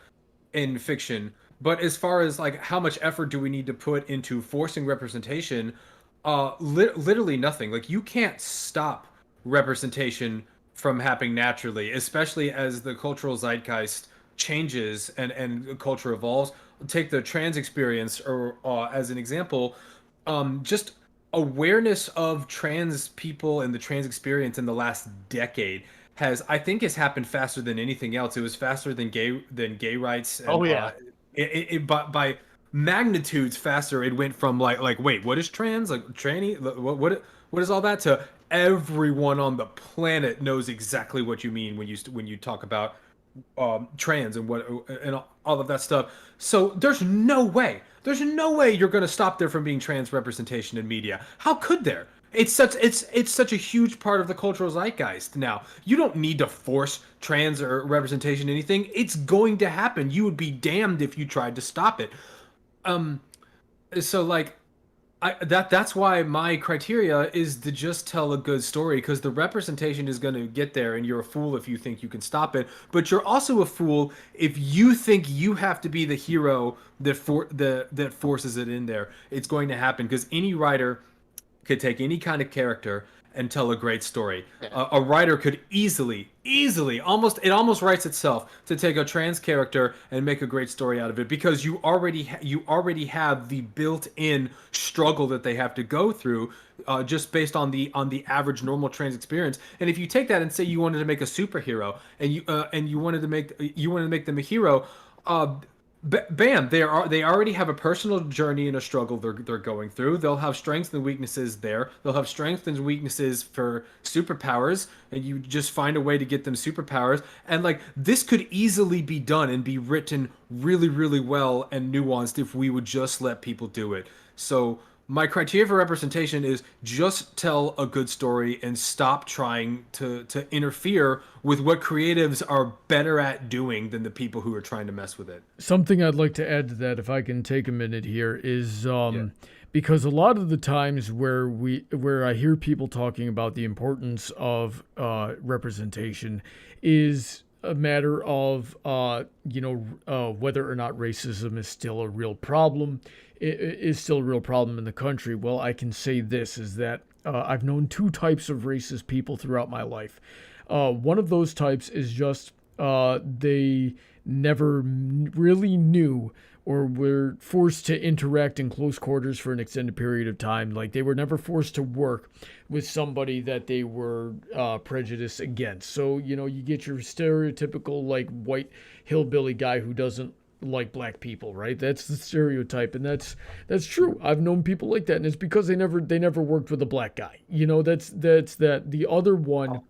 in fiction. But as far as like how much effort do we need to put into forcing representation, literally nothing. Like, you can't stop representation from happening naturally, especially as the cultural zeitgeist changes and culture evolves. Take the trans experience or as an example. Just awareness of trans people and the trans experience in the last decade has happened faster than anything else. It was faster than gay rights. And, by magnitudes faster. It went from like wait, what is trans? Like tranny? What is all that? To everyone on the planet knows exactly what you mean when you talk about trans and all of that stuff. So there's no way you're going to stop there from being trans representation in media. How could there? It's such a huge part of the cultural zeitgeist now. You don't need to force trans or representation in anything. It's going to happen. You would be damned if you tried to stop it. So like, that's why my criteria is to just tell a good story, because the representation is going to get there, and you're a fool if you think you can stop it. But you're also a fool if you think you have to be the hero that forces it in there. It's going to happen, because any writer could take any kind of character and tell a great story. A writer could easily, it almost writes itself to take a trans character and make a great story out of it, because you already have the built-in struggle that they have to go through, just based on the average normal trans experience. And if you take that and say you wanted to make a superhero, and you wanted to make them a hero, bam, they already have a personal journey and a struggle they're going through. They'll have strengths and weaknesses there. They'll have strengths and weaknesses for superpowers, and you just find a way to get them superpowers. And like, this could easily be done and be written really, really well and nuanced if we would just let people do it. So my criteria for representation is just tell a good story and stop trying to interfere with what creatives are better at doing than the people who are trying to mess with it. Something I'd like to add to that, if I can take a minute here, is because a lot of the times where I hear people talking about the importance of representation is a matter of whether or not racism is still a real problem. It is still a real problem in the country. Well, I can say this, is that I've known two types of racist people throughout my life. One of those types is just they never really knew or were forced to interact in close quarters for an extended period of time. Like, they were never forced to work with somebody that they were prejudiced against. So, you get your stereotypical, like, white hillbilly guy who doesn't like black people, right? That's the stereotype, and that's true. I've known people like that, and it's because they never worked with a black guy. That's that. The other one,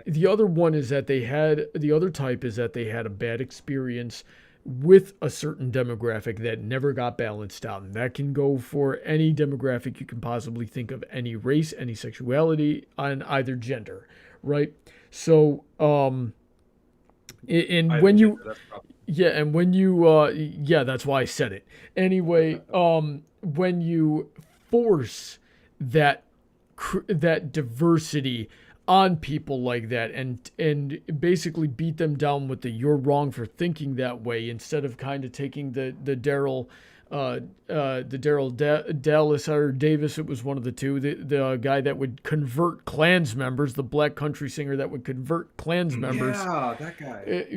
the other one is that the other type is that they had a bad experience with a certain demographic that never got balanced out. And that can go for any demographic you can possibly think of, any race, any sexuality, on either gender, right? So, that's why I said it. Anyway, when you force that diversity on people like that and basically beat them down with the "you're wrong for thinking that way," instead of kind of taking the Daryl Dallas or Davis, it was one of the two, the guy that would convert Klans members, the black country singer that would convert Klans members. Yeah, that guy. If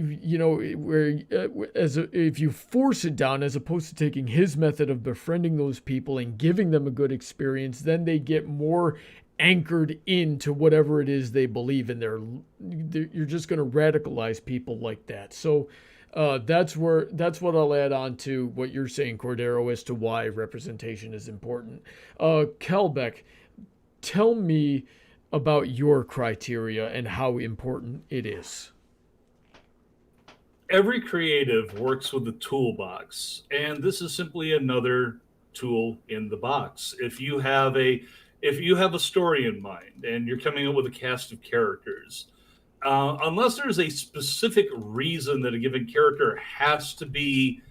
you force it down, as opposed to taking his method of befriending those people and giving them a good experience, then they get more anchored into whatever it is they believe in. You're just going to radicalize people like that. So that's what I'll add on to what you're saying, Cordero, as to why representation is important. Calbeck, tell me about your criteria and how important it is. Every creative works with a toolbox, and this is simply another tool in the box. If you have a story in mind and you're coming up with a cast of characters, unless there's a specific reason that a given character has to be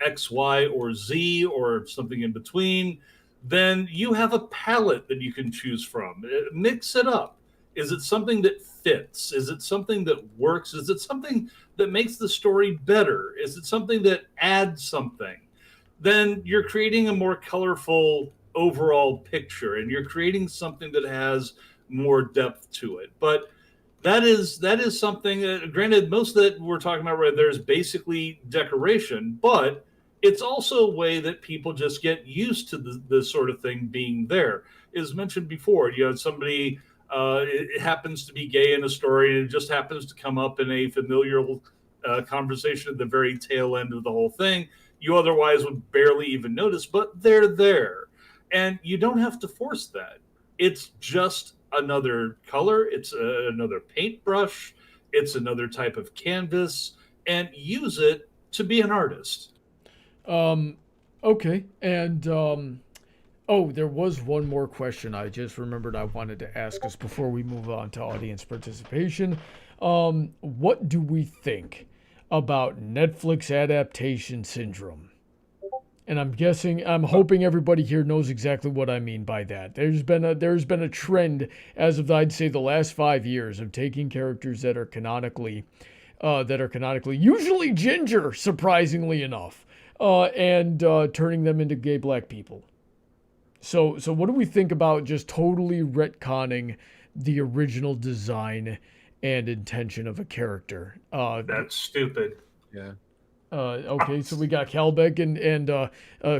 X, Y, or Z, or something in between, then you have a palette that you can choose from. Mix it up. Is it something that fits? Is it something that works? Is it something that makes the story better? Is it something that adds something? Then you're creating a more colorful overall picture, and you're creating something that has more depth to it. But that is something that, granted, most that we're talking about right there is basically decoration, but it's also a way that people just get used to this sort of thing being there. As mentioned before, somebody it happens to be gay in a story, and it just happens to come up in a familial conversation at the very tail end of the whole thing. You otherwise would barely even notice, but they're there. And you don't have to force that. It's just another color. It's another paintbrush. It's another type of canvas, and use it to be an artist. Okay. And, there was one more question I just remembered I wanted to ask us before we move on to audience participation. What do we think about Netflix adaptation syndrome? And I'm hoping everybody here knows exactly what I mean by that. There's been a trend as of, I'd say, the last 5 years of taking characters that are canonically usually ginger, surprisingly enough, and turning them into gay black people. So what do we think about just totally retconning the original design and intention of a character? That's stupid. Yeah. Okay, so we got Calbeck and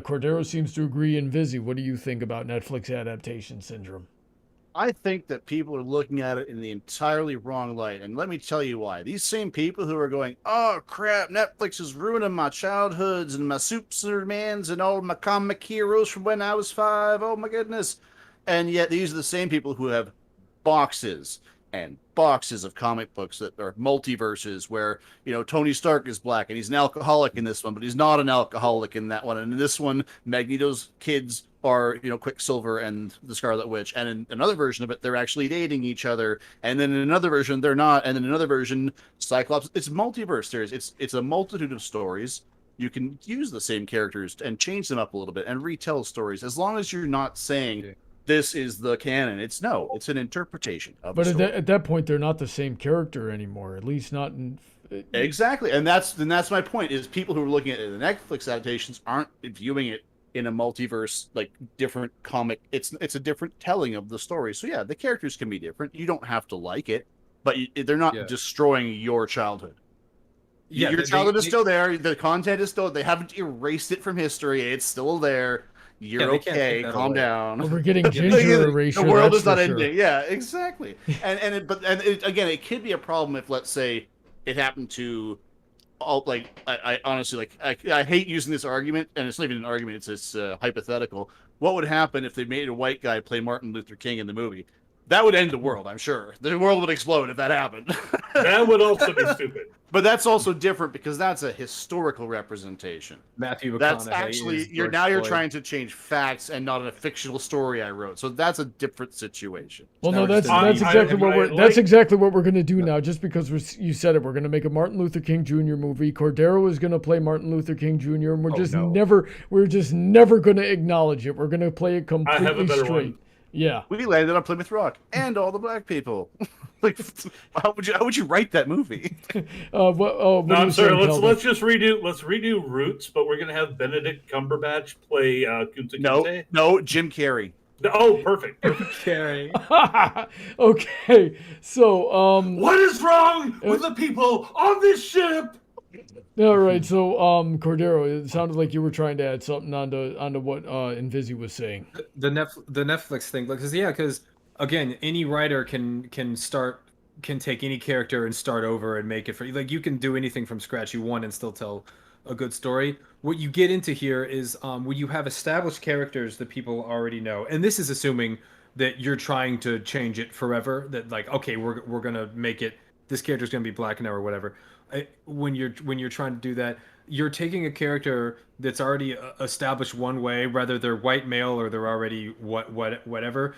Cordero seems to agree. And Vizzy, what do you think about Netflix adaptation syndrome? I think that people are looking at it in the entirely wrong light. And let me tell you why. These same people who are going, oh crap, Netflix is ruining my childhoods and my Supermans and all my comic heroes from when I was 5. Oh my goodness. And yet these are the same people who have boxes and boxes of comic books that are multiverses where, Tony Stark is black and he's an alcoholic in this one, but he's not an alcoholic in that one. And in this one, Magneto's kids are, Quicksilver and the Scarlet Witch. And in another version of it, they're actually dating each other. And then in another version, they're not. And then in another version, Cyclops. It's multiverse. It's a multitude of stories. You can use the same characters and change them up a little bit and retell stories, as long as you're not saying this is the canon. It's an interpretation of But the story. at that point, they're not the same character anymore. At least not in. Exactly, and that's my point. Is people who are looking at the Netflix adaptations aren't viewing it in a multiverse, like different comic. It's a different telling of the story. So yeah, the characters can be different. You don't have to like it, but they're not destroying your childhood. Yeah, your childhood is still there. The content is still. They haven't erased it from history. It's still there. You're okay. Calm down. Well, we're getting ginger erasure. The world is not sure. ending. Yeah, exactly. Again, it could be a problem if, let's say, it happened to all, like, I honestly, like, I hate using this argument, and it's not even an argument. It's hypothetical. What would happen if they made a white guy play Martin Luther King in the movie? That would end the world, I'm sure. The world would explode if that happened. That would also be stupid. But that's also different because that's a historical representation. Matthew McConaughey. That's actually you're trying to change facts and not a fictional story I wrote. So that's a different situation. Well, no, that's exactly what we're going to do now. Just because you said it, we're going to make a Martin Luther King Jr. movie. Cordero is going to play Martin Luther King Jr. and we're just never going to acknowledge it. We're going to play it completely straight. One. Yeah, we landed on Plymouth Rock and all the black people. Like, how would you write that movie? No, I'm sorry. Let's just redo Roots, but we're gonna have Benedict Cumberbatch play Kunta Kinte. No, Jim Carrey. Oh, perfect. Carrey. Okay, so what is wrong with the people on this ship? All right, so Cordero, it sounded like you were trying to add something onto what Invisi was saying. The Netflix thing, because again, any writer can take any character and start over and make it for like you can do anything from scratch you want and still tell a good story. What you get into here is when you have established characters that people already know, and this is assuming that you're trying to change it forever. That like, okay, we're gonna make it. This character's gonna be black now or whatever. When you're trying to do that, you're taking a character that's already established one way, whether they're white male or they're already whatever.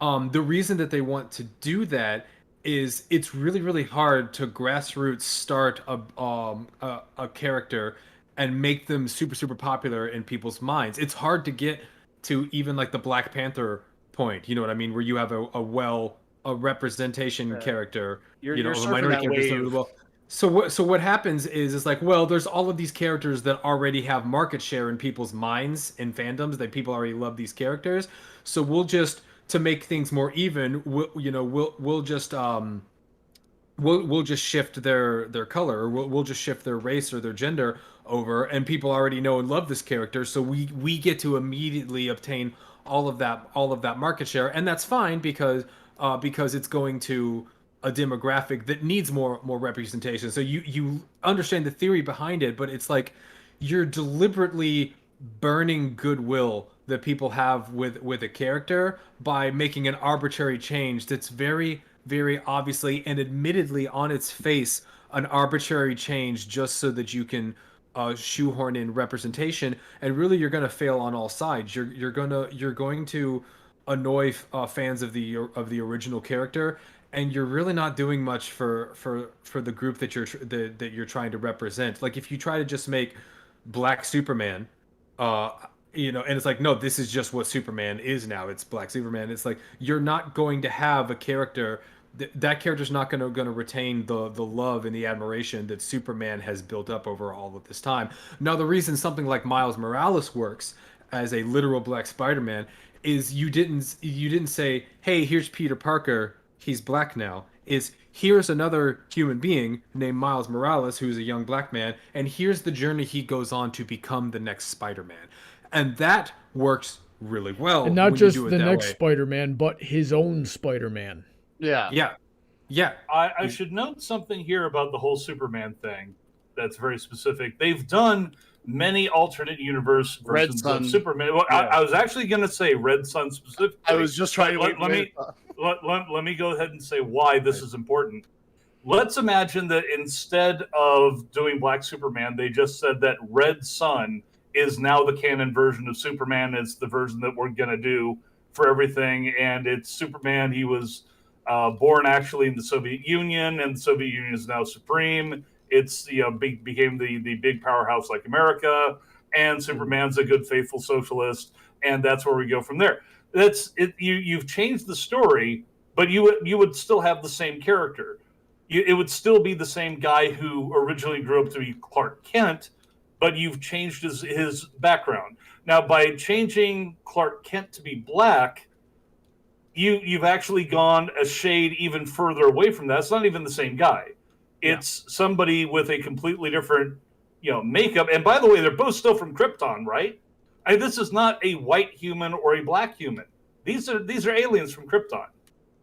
The reason that they want to do that is it's really, really hard to grassroots start a character and make them super, super popular in people's minds. It's hard to get to even like the Black Panther point, you know what I mean, where you have a representation character, you're a minority character. Well, so what happens is like, well, there's all of these characters that already have market share in people's minds and fandoms, that people already love these characters. So we'll just, to make things more even, we'll just shift their color, or we'll just shift their race or their gender over, and people already know and love this character, so we get to immediately obtain all of that market share, and that's fine because it's going to a demographic that needs more representation. So you understand the theory behind it, but it's like you're deliberately burning goodwill that people have with a character by making an arbitrary change that's very, very obviously and admittedly on its face an arbitrary change just so that you can shoehorn in representation, and really you're going to fail on all sides. You're going to annoy fans of the original character, and you're really not doing much for the group that you're trying to represent. Like if you try to just make Black Superman, and it's like, no, this is just what Superman is now. It's Black Superman. It's like you're not going to have a character that character's not going to retain the love and the admiration that Superman has built up over all of this time. Now, the reason something like Miles Morales works as a literal Black Spider-Man is you didn't say, hey, here's Peter Parker, he's black now. Is here's another human being named Miles Morales, who's a young black man, and here's the journey he goes on to become the next Spider-Man. And that works really well. And not when you just do it the that next way. Spider-Man, but his own Spider-Man. Yeah. Yeah. I should note something here about the whole Superman thing that's very specific. They've done many alternate universe Red versions Sun. of Superman. Well, Yeah. I was actually going to say Red Sun specifically. I was just trying to Let me go ahead and say why this is important. Let's imagine that instead of doing Black Superman, they just said that Red Sun is now the canon version of Superman. It's the version that we're going to do for everything. And it's Superman. He was born actually in the Soviet Union, and the Soviet Union is now supreme. It's became the big powerhouse like America, and Superman's a good, faithful socialist, and that's where we go from there. That's it. You've changed the story, but you would still have the same character. It would still be the same guy who originally grew up to be Clark Kent, but you've changed his background. Now, by changing Clark Kent to be black, you've actually gone a shade even further away from that. It's not even the same guy. It's somebody with a completely different, makeup. And by the way, they're both still from Krypton, right? This is not a white human or a black human. These are aliens from Krypton.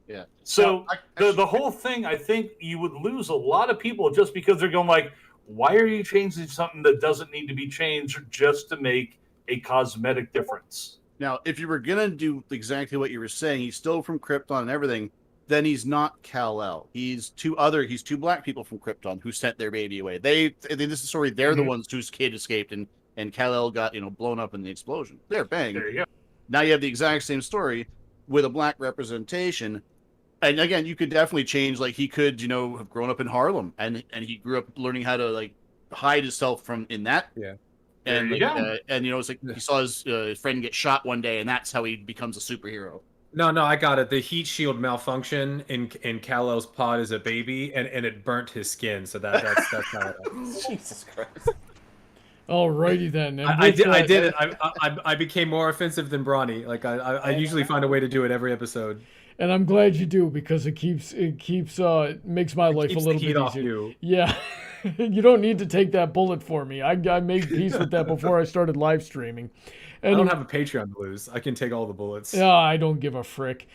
Yeah. So the whole thing, I think you would lose a lot of people just because they're going like, why are you changing something that doesn't need to be changed just to make a cosmetic difference? Now, if you were gonna do exactly what you were saying, he's still from Krypton and everything, then he's not Kal-El. He's two black people from Krypton who sent their baby away. This is the story. They're the ones whose kid escaped and Kal-El got blown up in the explosion. There, bang. There you go. Now you have the exact same story with a black representation. And again, you could definitely change. Like he could, have grown up in Harlem and he grew up learning how to hide himself from in that. Yeah. And it's like Yeah. he saw his friend get shot one day, and that's how he becomes a superhero. No, I got it. The heat shield malfunction in Kal-El's pod as a baby, and it burnt his skin. So that's how it happened. Jesus Christ! Alrighty then. And I with did that- it. I became more offensive than Brony. Like I usually find a way to do it every episode. And I'm glad you do, because it makes my life a Keeps little the heat bit off easier. you. Yeah. You don't need to take that bullet for me. I made peace with that before I started live streaming. And I don't have a Patreon to lose. I can take all the bullets. yeah, I don't give a frick.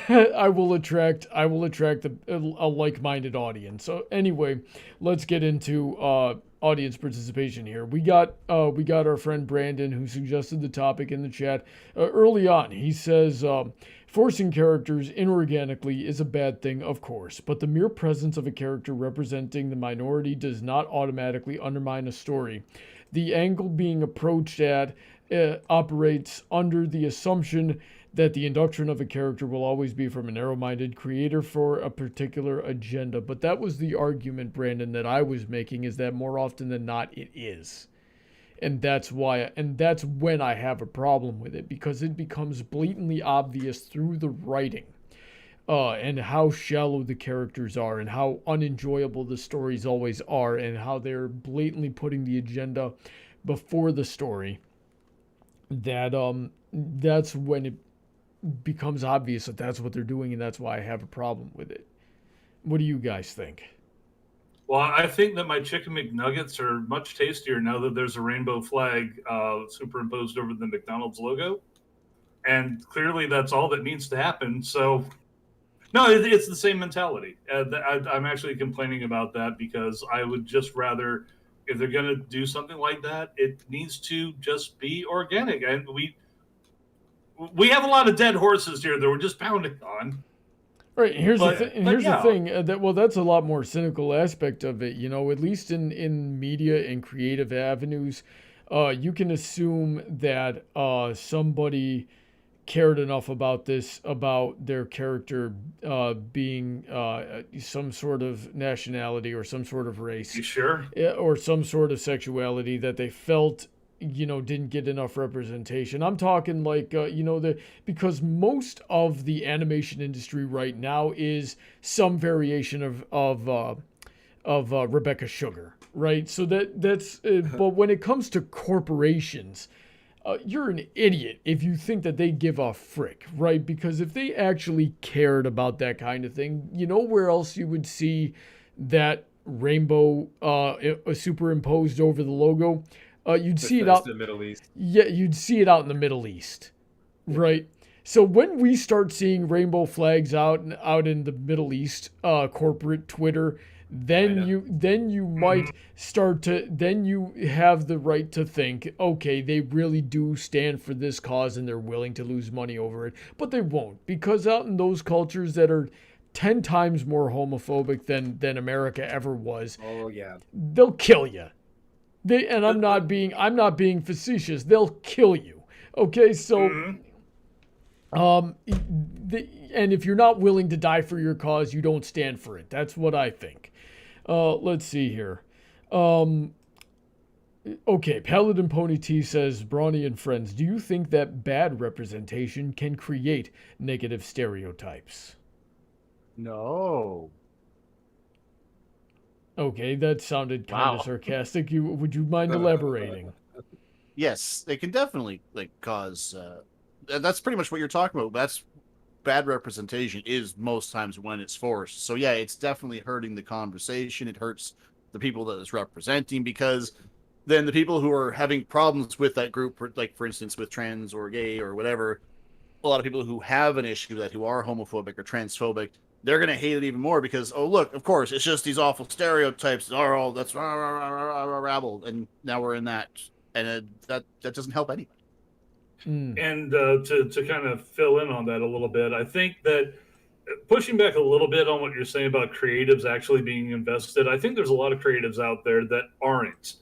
I will attract a like-minded audience. So anyway, let's get into audience participation here. We got our friend Brandon, who suggested the topic in the chat early on. He says, forcing characters inorganically is a bad thing, of course, but the mere presence of a character representing the minority does not automatically undermine a story. The angle being approached at operates under the assumption that the induction of a character will always be from a narrow-minded creator for a particular agenda. But that was the argument, Brandon, that I was making, is that more often than not it is. And that's when I have a problem with it, because it becomes blatantly obvious through the writing and how shallow the characters are and how unenjoyable the stories always are and how they're blatantly putting the agenda before the story. That's when it becomes obvious that that's what they're doing, and that's why I have a problem with it. What do you guys think? Well, I think that my chicken McNuggets are much tastier now that there's a rainbow flag superimposed over the McDonald's logo. And clearly that's all that needs to happen. So, no, it's the same mentality. I'm actually complaining about that because I would just rather, if they're going to do something like that, it needs to just be organic. And we have a lot of dead horses here that we're just pounding on. Right, here's the thing. That's a lot more cynical aspect of it. At least in media and creative avenues, you can assume that somebody cared enough about their character being some sort of nationality or some sort of race. You sure? Or some sort of sexuality that they felt didn't get enough representation. I'm talking because most of the animation industry right now is some variation of Rebecca Sugar, right? So that's but when it comes to corporations, you're an idiot if you think that they give a frick, right? Because if they actually cared about that kind of thing, you know where else you would see that rainbow superimposed over the logo? You'd see it out in the Middle East. Yeah, you'd see it out in the Middle East, right? So when we start seeing rainbow flags out in the Middle East, corporate Twitter, then you might start to then you have the right to think, okay, they really do stand for this cause and they're willing to lose money over it, but they won't, because out in those cultures that are 10 times more homophobic than America ever was, Oh yeah. they'll kill you. I'm not being facetious. They'll kill you. Okay, so and if you're not willing to die for your cause, you don't stand for it. That's what I think. Let's see here. Okay, Paladin Pony T says, Brony and friends, do you think that bad representation can create negative stereotypes? No. Okay, that sounded kind of sarcastic. Would you mind elaborating? Yes, they can definitely cause. That's pretty much what you're talking about. That's bad representation is most times when it's forced. So yeah, it's definitely hurting the conversation. It hurts the people that it's representing, because then the people who are having problems with that group, like for instance with trans or gay or whatever, a lot of people who have an issue with that, who are homophobic or transphobic, they're going to hate it even more because, oh, look, of course, it's just these awful stereotypes. That's rabble. And now we're in that. And that doesn't help anybody. And to kind of fill in on that a little bit, I think that pushing back a little bit on what you're saying about creatives actually being invested, I think there's a lot of creatives out there that aren't.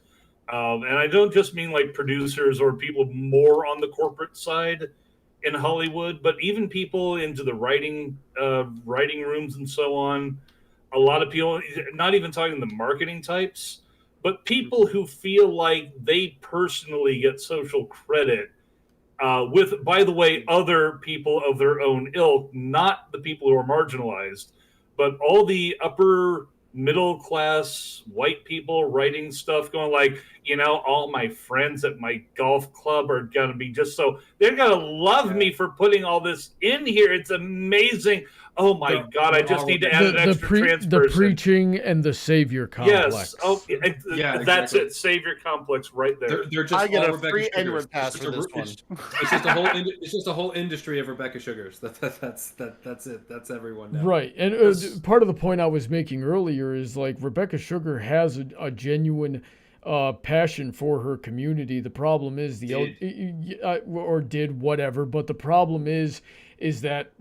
And I don't just mean like producers or people more on the corporate side in Hollywood, but even people into the writing rooms and so on. A lot of people, not even talking the marketing types, but people who feel like they personally get social credit with, by the way, other people of their own ilk, not the people who are marginalized, but all the upper middle class white people writing stuff, going like, all my friends at my golf club are going to be they're going to love me for putting all this in here. It's amazing. Oh my God, I just need to add an extra trans person. The preaching and the savior complex. Yes. Oh, yeah, that's exactly. It. Savior complex right there. They're just I get a Rebecca free Sugars. N-word pass for this one. It's just a whole industry of Rebecca Sugars. That's it. That's everyone now. Right. And part of the point I was making earlier is like Rebecca Sugar has a genuine passion for her community. The problem is did whatever, but the problem is that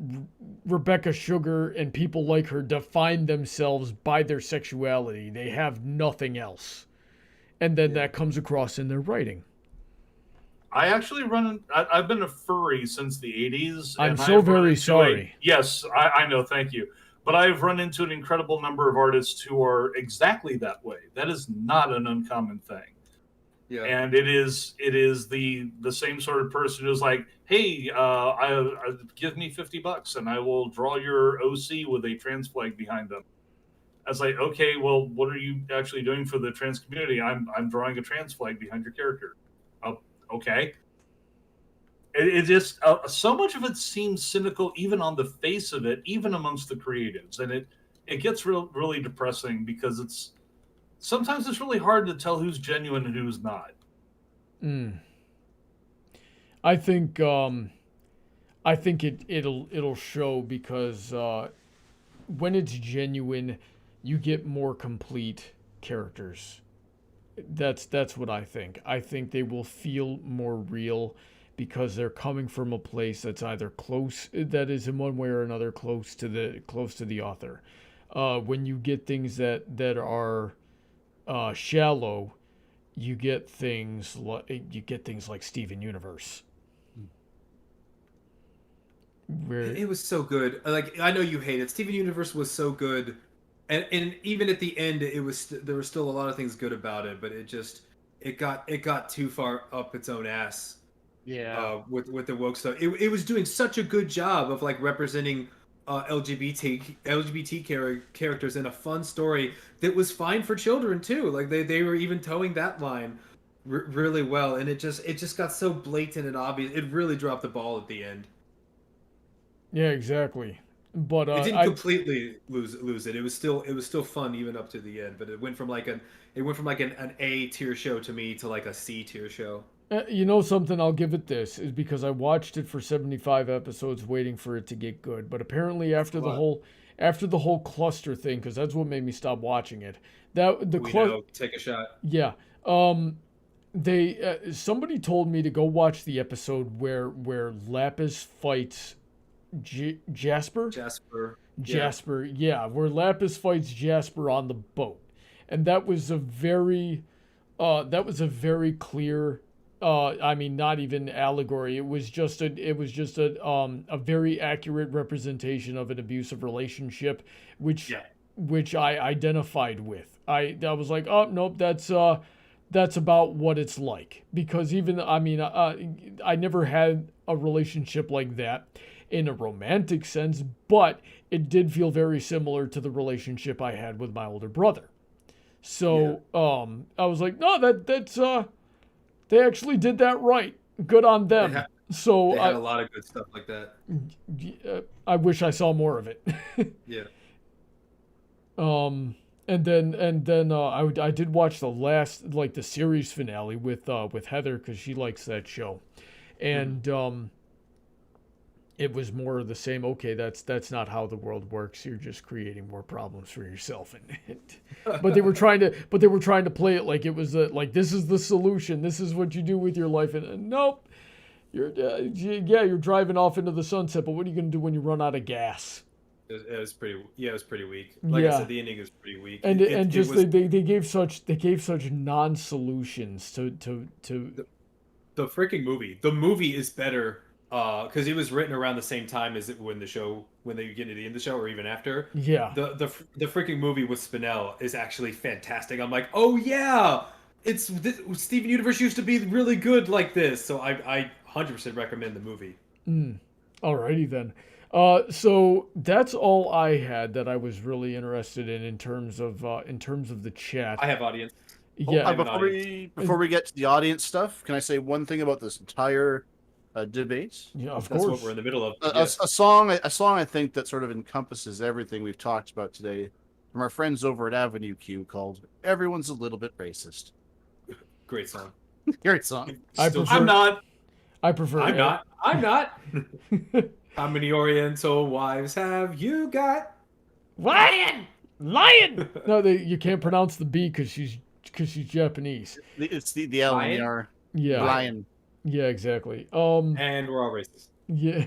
Rebecca Sugar and people like her define themselves by their sexuality. They have nothing else. And then that comes across in their writing. I actually I've been a furry since the 80s. I'm so very sorry. Yes, I know, thank you. But I've run into an incredible number of artists who are exactly that way. That is not an uncommon thing. Yeah. And it is the same sort of person who's like, hey, give me $50 and I will draw your OC with a trans flag behind them. I was like, okay, well, what are you actually doing for the trans community? I'm drawing a trans flag behind your character. Okay. It just so much of it seems cynical, even on the face of it, even amongst the creatives, and it gets really depressing because sometimes it's really hard to tell who's genuine and who's not. I think it'll show because when it's genuine, you get more complete characters. That's what I think. I think they will feel more real because they're coming from a place that's either close, that is in one way or another close to the author. When you get things that are shallow, you get things like Steven Universe. Where it was so good. Like, I know you hate it. Steven Universe was so good, and even at the end, there was still a lot of things good about it, but it got too far up its own ass. Yeah. With the woke stuff, it was doing such a good job of like representing LGBT characters in a fun story that was fine for children too. Like they were even towing that line, really well, and it just got so blatant and obvious. It really dropped the ball at the end. Yeah, exactly. But It didn't completely lose it. It was still fun even up to the end. But it went from like an A tier show to me to like a C tier show. You know something, I'll give it this, is because I watched it for 75 episodes waiting for it to get good. But apparently after the whole cluster thing, because that's what made me stop watching it. Take a shot. Yeah. They somebody told me to go watch the episode where Lapis fights Jasper. Jasper, yeah, where Lapis fights Jasper on the boat. And that was a very clear I mean, not even allegory. It was just a very accurate representation of an abusive relationship, which I identified with. I was like, oh nope, that's about what it's like. Because even I never had a relationship like that in a romantic sense, but it did feel very similar to the relationship I had with my older brother. So I was like, no, that's they actually did that right. Good on them. They had a lot of good stuff like that. I wish I saw more of it. Yeah. And then I did watch the series finale with Heather because she likes that show, and it was more of the same. Okay, that's not how the world works. You're just creating more problems for yourself. But they were trying to play it like it was like this is the solution. This is what you do with your life. And nope, you're driving off into the sunset. But what are you gonna do when you run out of gas? It was pretty weak. Like I said, the ending is pretty weak. And they gave such non-solutions to the freaking movie. The movie is better. Because it was written around the same time as when they get to the end of the show, or even after. Yeah. The freaking movie with Spinell is actually fantastic. I'm like, oh yeah, Steven Universe used to be really good like this. So I 100% recommend the movie. Alrighty then. So that's all I had that I was really interested in terms of the chat. I have audience. Yeah. Before we get to the audience stuff, can I say one thing about this entire debate? Yeah, of That's course. what we're in the middle of. A song I think that sort of encompasses everything we've talked about today from our friends over at Avenue Q called "Everyone's a Little Bit Racist." Great song. Great song. I'm not. I prefer. I'm not. How many Oriental wives have you got? Lion. No, you can't pronounce the B because she's Japanese. It's the L and the R. Yeah. Bryan. Yeah, exactly. And we're all racist. Yeah.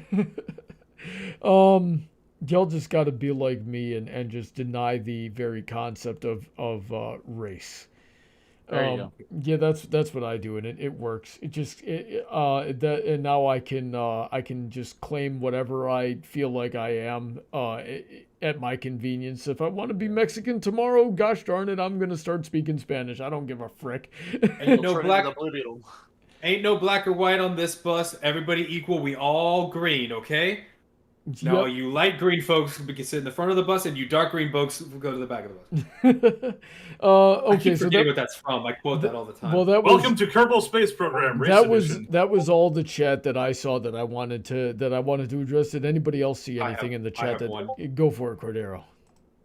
Y'all just got to be like me and just deny the very concept of race. There you go. Yeah, that's what I do, and it works. And now I can just claim whatever I feel like I am at my convenience. If I want to be Mexican tomorrow, gosh darn it, I'm gonna start speaking Spanish. I don't give a frick. Ain't no black or white on this bus. Everybody equal. We all green, okay? No, you light green folks can sit in the front of the bus, and you dark green folks will go to the back of the bus. Okay, I keep forgetting what that's from. I quote that all the time. Well, Welcome to Kerbal Space Program. That was all the chat that I saw that I wanted to address. Did anybody else see anything in the chat go for it, Cordero?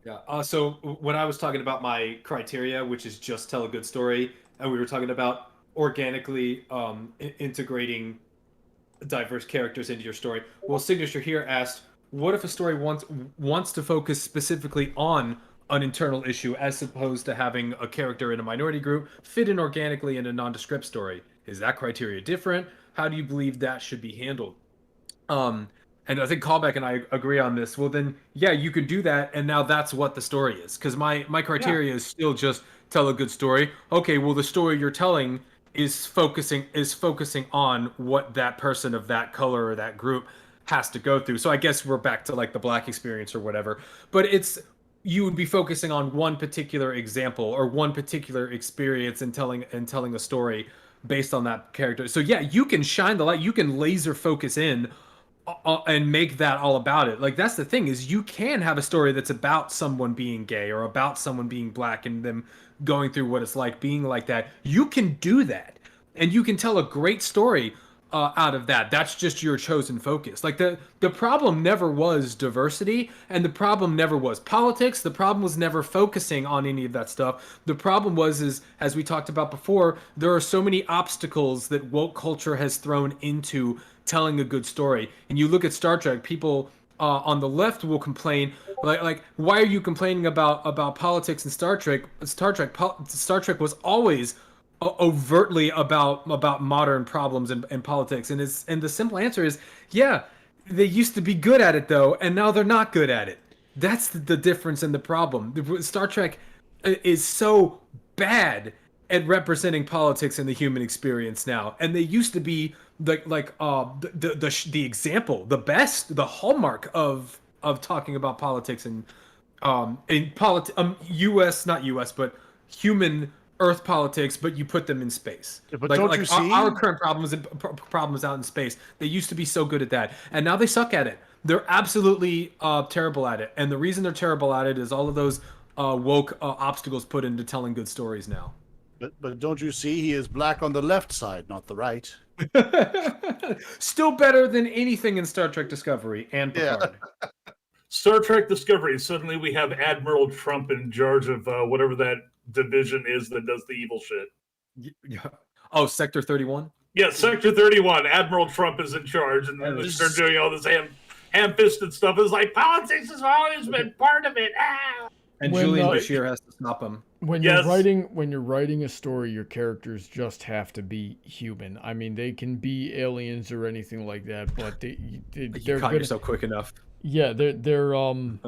Yeah. So when I was talking about my criteria, which is just tell a good story, and we were talking about organically integrating diverse characters into your story. Well, Signature here asked, what if a story wants to focus specifically on an internal issue as opposed to having a character in a minority group fit in organically in a nondescript story? Is that criteria different? How do you believe that should be handled? And I think Calbeck and I agree on this. Well, then, yeah, you could do that, and now that's what the story is. Because my criteria is still just tell a good story. Okay, well, the story you're telling is focusing on what that person of that color or that group has to go through. So I guess we're back to like the black experience or whatever. But you would be focusing on one particular example or one particular experience and telling a story based on that character. So yeah, you can shine the light, you can laser focus in and make that all about it. Like that's the thing, is you can have a story that's about someone being gay or about someone being black and them going through what it's like being like that. You can do that. and you can tell a great story out of that. That's just your chosen focus. Like the problem never was diversity, and the problem never was politics. The problem was never focusing on any of that stuff. The problem is, as we talked about before, there are so many obstacles that woke culture has thrown into telling a good story. And you look at Star Trek, people on the left will complain like why are you complaining about politics in Star Trek? Star Trek was always overtly about modern problems and politics, and the simple answer is yeah, they used to be good at it though, and now they're not good at it. That's the difference and the problem. Star Trek is so bad at representing politics and the human experience now, and they used to be the example, the best, the hallmark of talking about politics and U.S. not U.S. but human Earth politics, but you put them in space. Yeah, but don't you see our current problems out in space? They used to be so good at that, and now they suck at it. They're absolutely terrible at it, and the reason they're terrible at it is all of those woke obstacles put into telling good stories now. But don't you see he is black on the left side, not the right? Still better than anything in Star Trek Discovery and Picard. Yeah. Star Trek Discovery. Suddenly we have Admiral Trump in charge of whatever that division is that does the evil shit. Yeah. Oh, Sector 31? Yeah, Sector 31. Admiral Trump is in charge, and then they're doing all this ham-fisted stuff. It's like, politics has always been part of it. Ah! And Julian Bashir has to stop him. When you're writing a story, your characters just have to be human. I mean, they can be aliens or anything like that, but they're caught yourself quick enough. Yeah, they can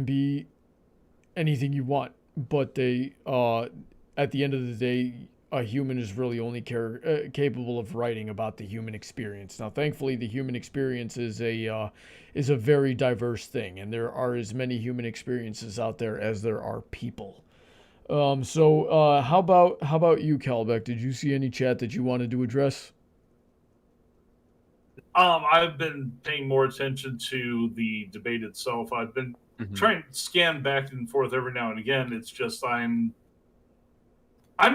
be anything you want, but they at the end of the day, a human is really only capable of writing about the human experience. Now, thankfully, the human experience is a very diverse thing, and there are as many human experiences out there as there are people. So how about you, Calbeck? Did you see any chat that you wanted to address? I've been paying more attention to the debate itself. I've been trying to scan back and forth every now and again. It's just I'm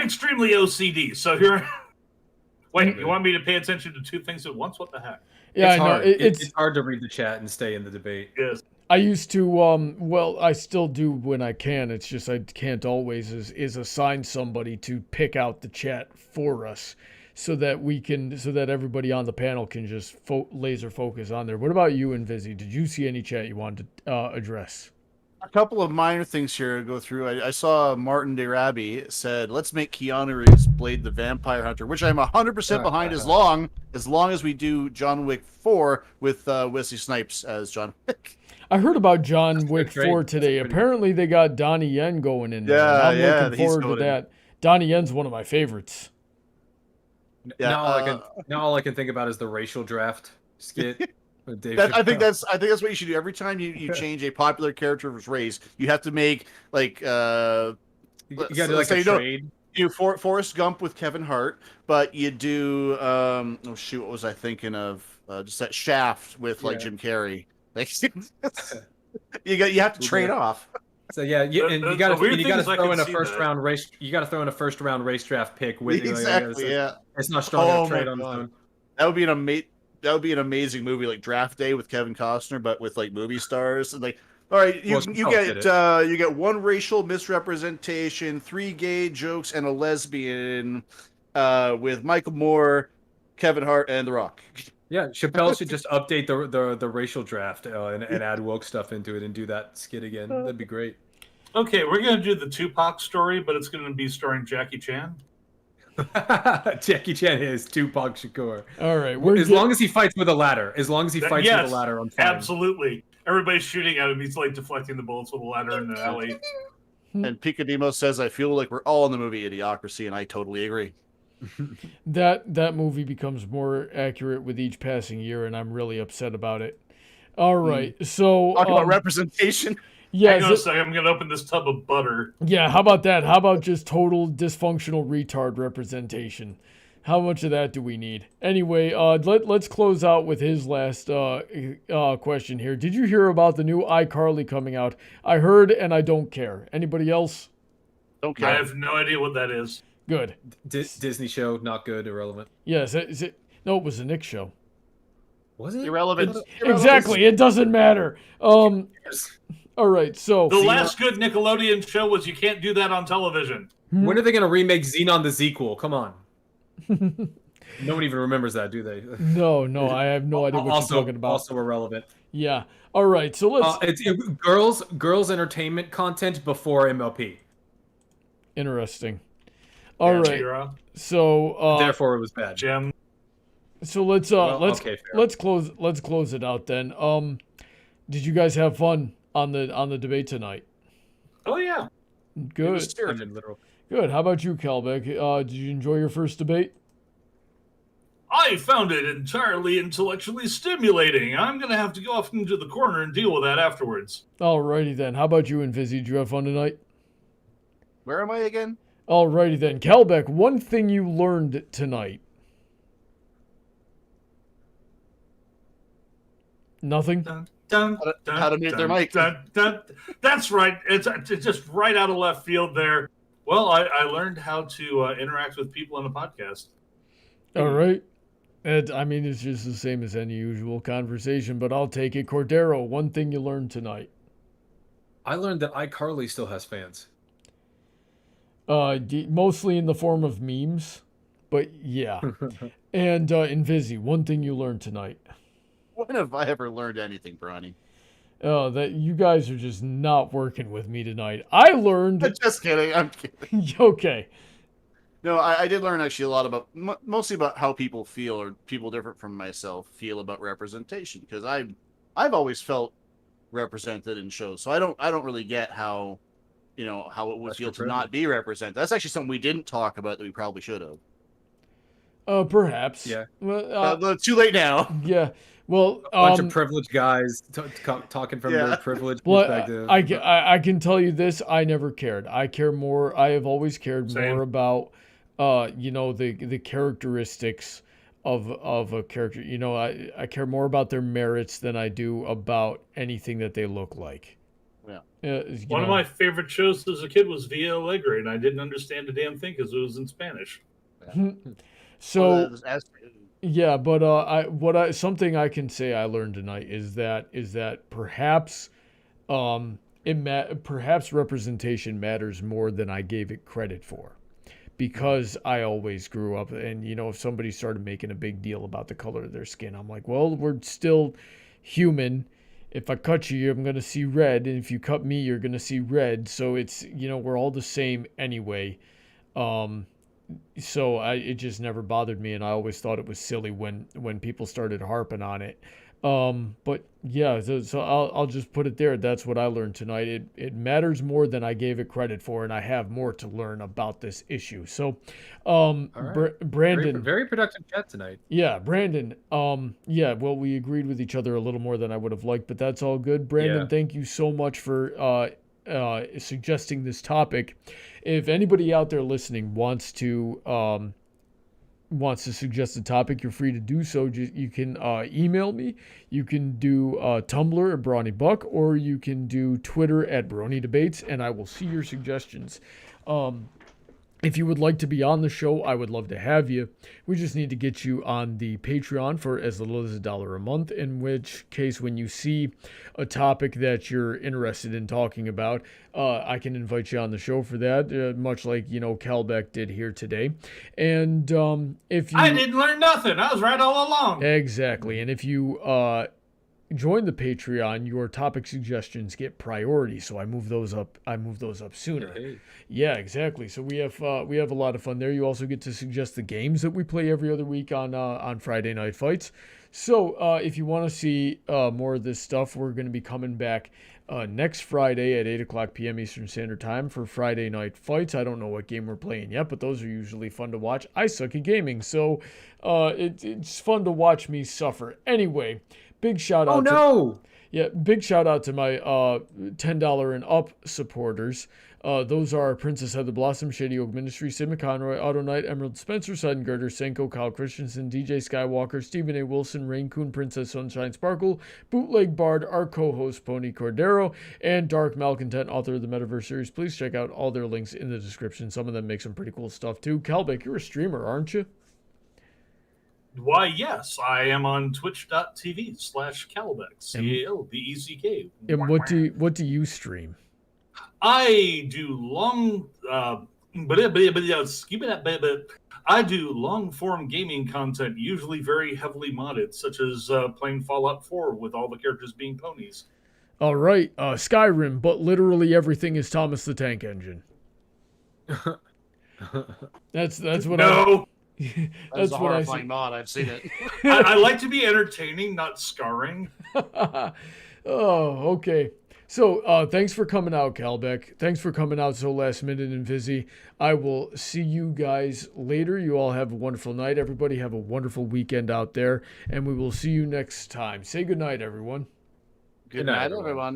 extremely OCD. So here, wait, you want me to pay attention to two things at once? What the heck? Yeah, it's hard. It's hard to read the chat and stay in the debate. Yes. I used to, well, I still do when I can. It's just I can't always is assign somebody to pick out the chat for us so that everybody on the panel can just laser focus on there. What about you and Vizzy? Did you see any chat you wanted to address? A couple of minor things here to go through. I saw Martin DeRabi said, let's make Keanu Reeves Blade the Vampire Hunter, which I'm 100% behind as long as we do John Wick 4 with Wesley Snipes as John Wick. I heard about John Wick 4 today. Apparently they got Donnie Yen going in there. I'm looking forward to that. Donnie Yen's one of my favorites. Yeah, now all I can think about is the racial draft skit. I think that's what you should do. Every time you change a popular character of his race, you have to make like you gotta do like a trade. You Forrest Gump with Kevin Hart, but you do what was I thinking of? Just that Shaft with like Jim Carrey. Like you have to trade off. So yeah, you got to throw in a first round race. You got to throw in a first round race draft pick with exactly. It's not strong enough trade on its own. That would be an amazing movie, like Draft Day with Kevin Costner, but with like movie stars. And like, all right, you get one racial misrepresentation, 3 gay jokes, and a lesbian with Michael Moore, Kevin Hart, and The Rock. Yeah, Chappelle should just update the racial draft and add woke stuff into it and do that skit again. That'd be great. Okay, we're gonna do the Tupac story, but it's gonna be starring Jackie Chan. Jackie Chan is Tupac Shakur. All right, as long as he fights with a ladder. As long as he fights with a ladder, I'm fine. Absolutely. Everybody's shooting at him. He's like deflecting the bullets with a ladder in the alley. And Picademo says, "I feel like we're all in the movie Idiocracy," and I totally agree. That movie becomes more accurate with each passing year, and I'm really upset about it. All right, so talk about representation. Yeah, hang on a second. I'm gonna open this tub of butter. Yeah, how about that? How about just total dysfunctional retard representation? How much of that do we need? Anyway, let's close out with his last question here. Did you hear about the new iCarly coming out? I heard, and I don't care. Anybody else? Don't I care. have no idea what that is. Good. Disney show, not good, irrelevant. Yes. Is it? No, it was a Nick show. Was it? Irrelevant. Exactly. It doesn't matter. All right. So The last good Nickelodeon show was You Can't Do That on Television. When are they going to remake Xenon the Sequel? Come on. Nobody even remembers that, do they? no, I have no idea what you're talking about. Also irrelevant. Yeah. All right. So let's. It's girls entertainment content before MLP. Interesting. All right. Shira, So Therefore, it was bad. Gem. so let's okay, fair. let's close it out then. Did you guys have fun on the debate tonight? Oh yeah. Good. I mean, literal. Good. How about you, Calbeck? Did you enjoy your first debate? I found it entirely intellectually stimulating. I'm gonna have to go off into the corner and deal with that afterwards. Alrighty then. How about you, Invisi? Did you have fun tonight? Where am I again? Alrighty then. Calbeck, one thing you learned tonight. Nothing? Dun, dun, How to mute their mic. That's right. It's just right out of left field there. Well, I learned how to interact with people in a podcast. All right. I mean, it's just the same as any usual conversation, but I'll take it. Cordero, one thing you learned tonight. I learned that iCarly still has fans. Mostly in the form of memes, but yeah. And Invisi, one thing you learned tonight. When have I ever learned anything, Brony? That you guys are just not working with me tonight. I learned. Just kidding. I'm kidding. Okay. No, I did learn actually a lot about, mostly about how people feel, or people different from myself feel about representation. Because I've always felt represented in shows, so I don't really get how, how it would feel to not be represented. That's actually something we didn't talk about that we probably should have. Perhaps. Yeah. Well, Too late now. yeah. Well, A bunch of privileged guys talking from their privileged perspective. I can tell you this: I never cared. I care more. I have always cared more about, the characteristics of a character. I care more about their merits than I do about anything that they look like. Yeah. One of my favorite shows as a kid was Via Alegre, and I didn't understand a damn thing because it was in Spanish. So. Yeah, but something I can say I learned tonight is that perhaps perhaps representation matters more than I gave it credit for, because I always grew up and if somebody started making a big deal about the color of their skin, I'm like, well, we're still human. If I cut you, I'm gonna see red, and if you cut me, you're gonna see red. So it's we're all the same anyway. So it just never bothered me, and I always thought it was silly when people started harping on it. But yeah, so I'll just put it there. That's what I learned tonight. It matters more than I gave it credit for, and I have more to learn about this issue. So, right. Brandon, very productive chat tonight. Yeah, Brandon. Yeah. Well, we agreed with each other a little more than I would have liked, but that's all good. Brandon, thank you so much for suggesting this topic. If anybody out there listening wants to suggest a topic, you're free to do so. You can email me. You can do Tumblr at Brawny Buck, or you can do Twitter at Brony Debates, and I will see your suggestions. If you would like to be on the show, I would love to have you. We just need to get you on the Patreon for as little as $1 a month, in which case when you see a topic that you're interested in talking about, I can invite you on the show for that, much like, Calbeck did here today. And if you... I didn't learn nothing. I was right all along. Exactly. And if you join the Patreon, your topic suggestions get priority, so I move those up sooner. Hey. Yeah, exactly. So we have a lot of fun there. You also get to suggest the games that we play every other week on Friday Night Fights. So if you want to see more of this stuff, we're going to be coming back next Friday at 8:00 p.m. Eastern Standard Time for Friday Night Fights. I don't know what game we're playing yet, but those are usually fun to watch. I suck at gaming, so it's fun to watch me suffer. Anyway, big shout out. Oh no! Yeah, big shout out to my $10 and up supporters. Those are Princess Heather Blossom, Shady Oak Ministry, Sid McConroy, Autoknight, Emerald Spencer, Sudden Girder, Senko, Kyle Christensen, DJ Skywalker, Stephen A. Wilson, Rein-Kun, Princess Sunshine Sparkle, Bootleg Bard, our co-host Pony Cordero, and Dark Malcontent, author of the Metaverse series. Please check out all their links in the description. Some of them make some pretty cool stuff too. Calbeck, you're a streamer, aren't you? Why, yes, I am on twitch.tv/Calbeck, CALBECK. And what do you stream? I do long, I do long form gaming content, usually very heavily modded, such as playing Fallout 4 with all the characters being ponies. All right, Skyrim, but literally everything is Thomas the Tank Engine. That's what No, That's a horrifying mod. I've seen it. I like to be entertaining, not scarring. Oh, okay. So, thanks for coming out, Calbeck. Thanks for coming out so last minute and busy. I will see you guys later. You all have a wonderful night. Everybody have a wonderful weekend out there, and we will see you next time. Say good night, everyone. Good night, everyone.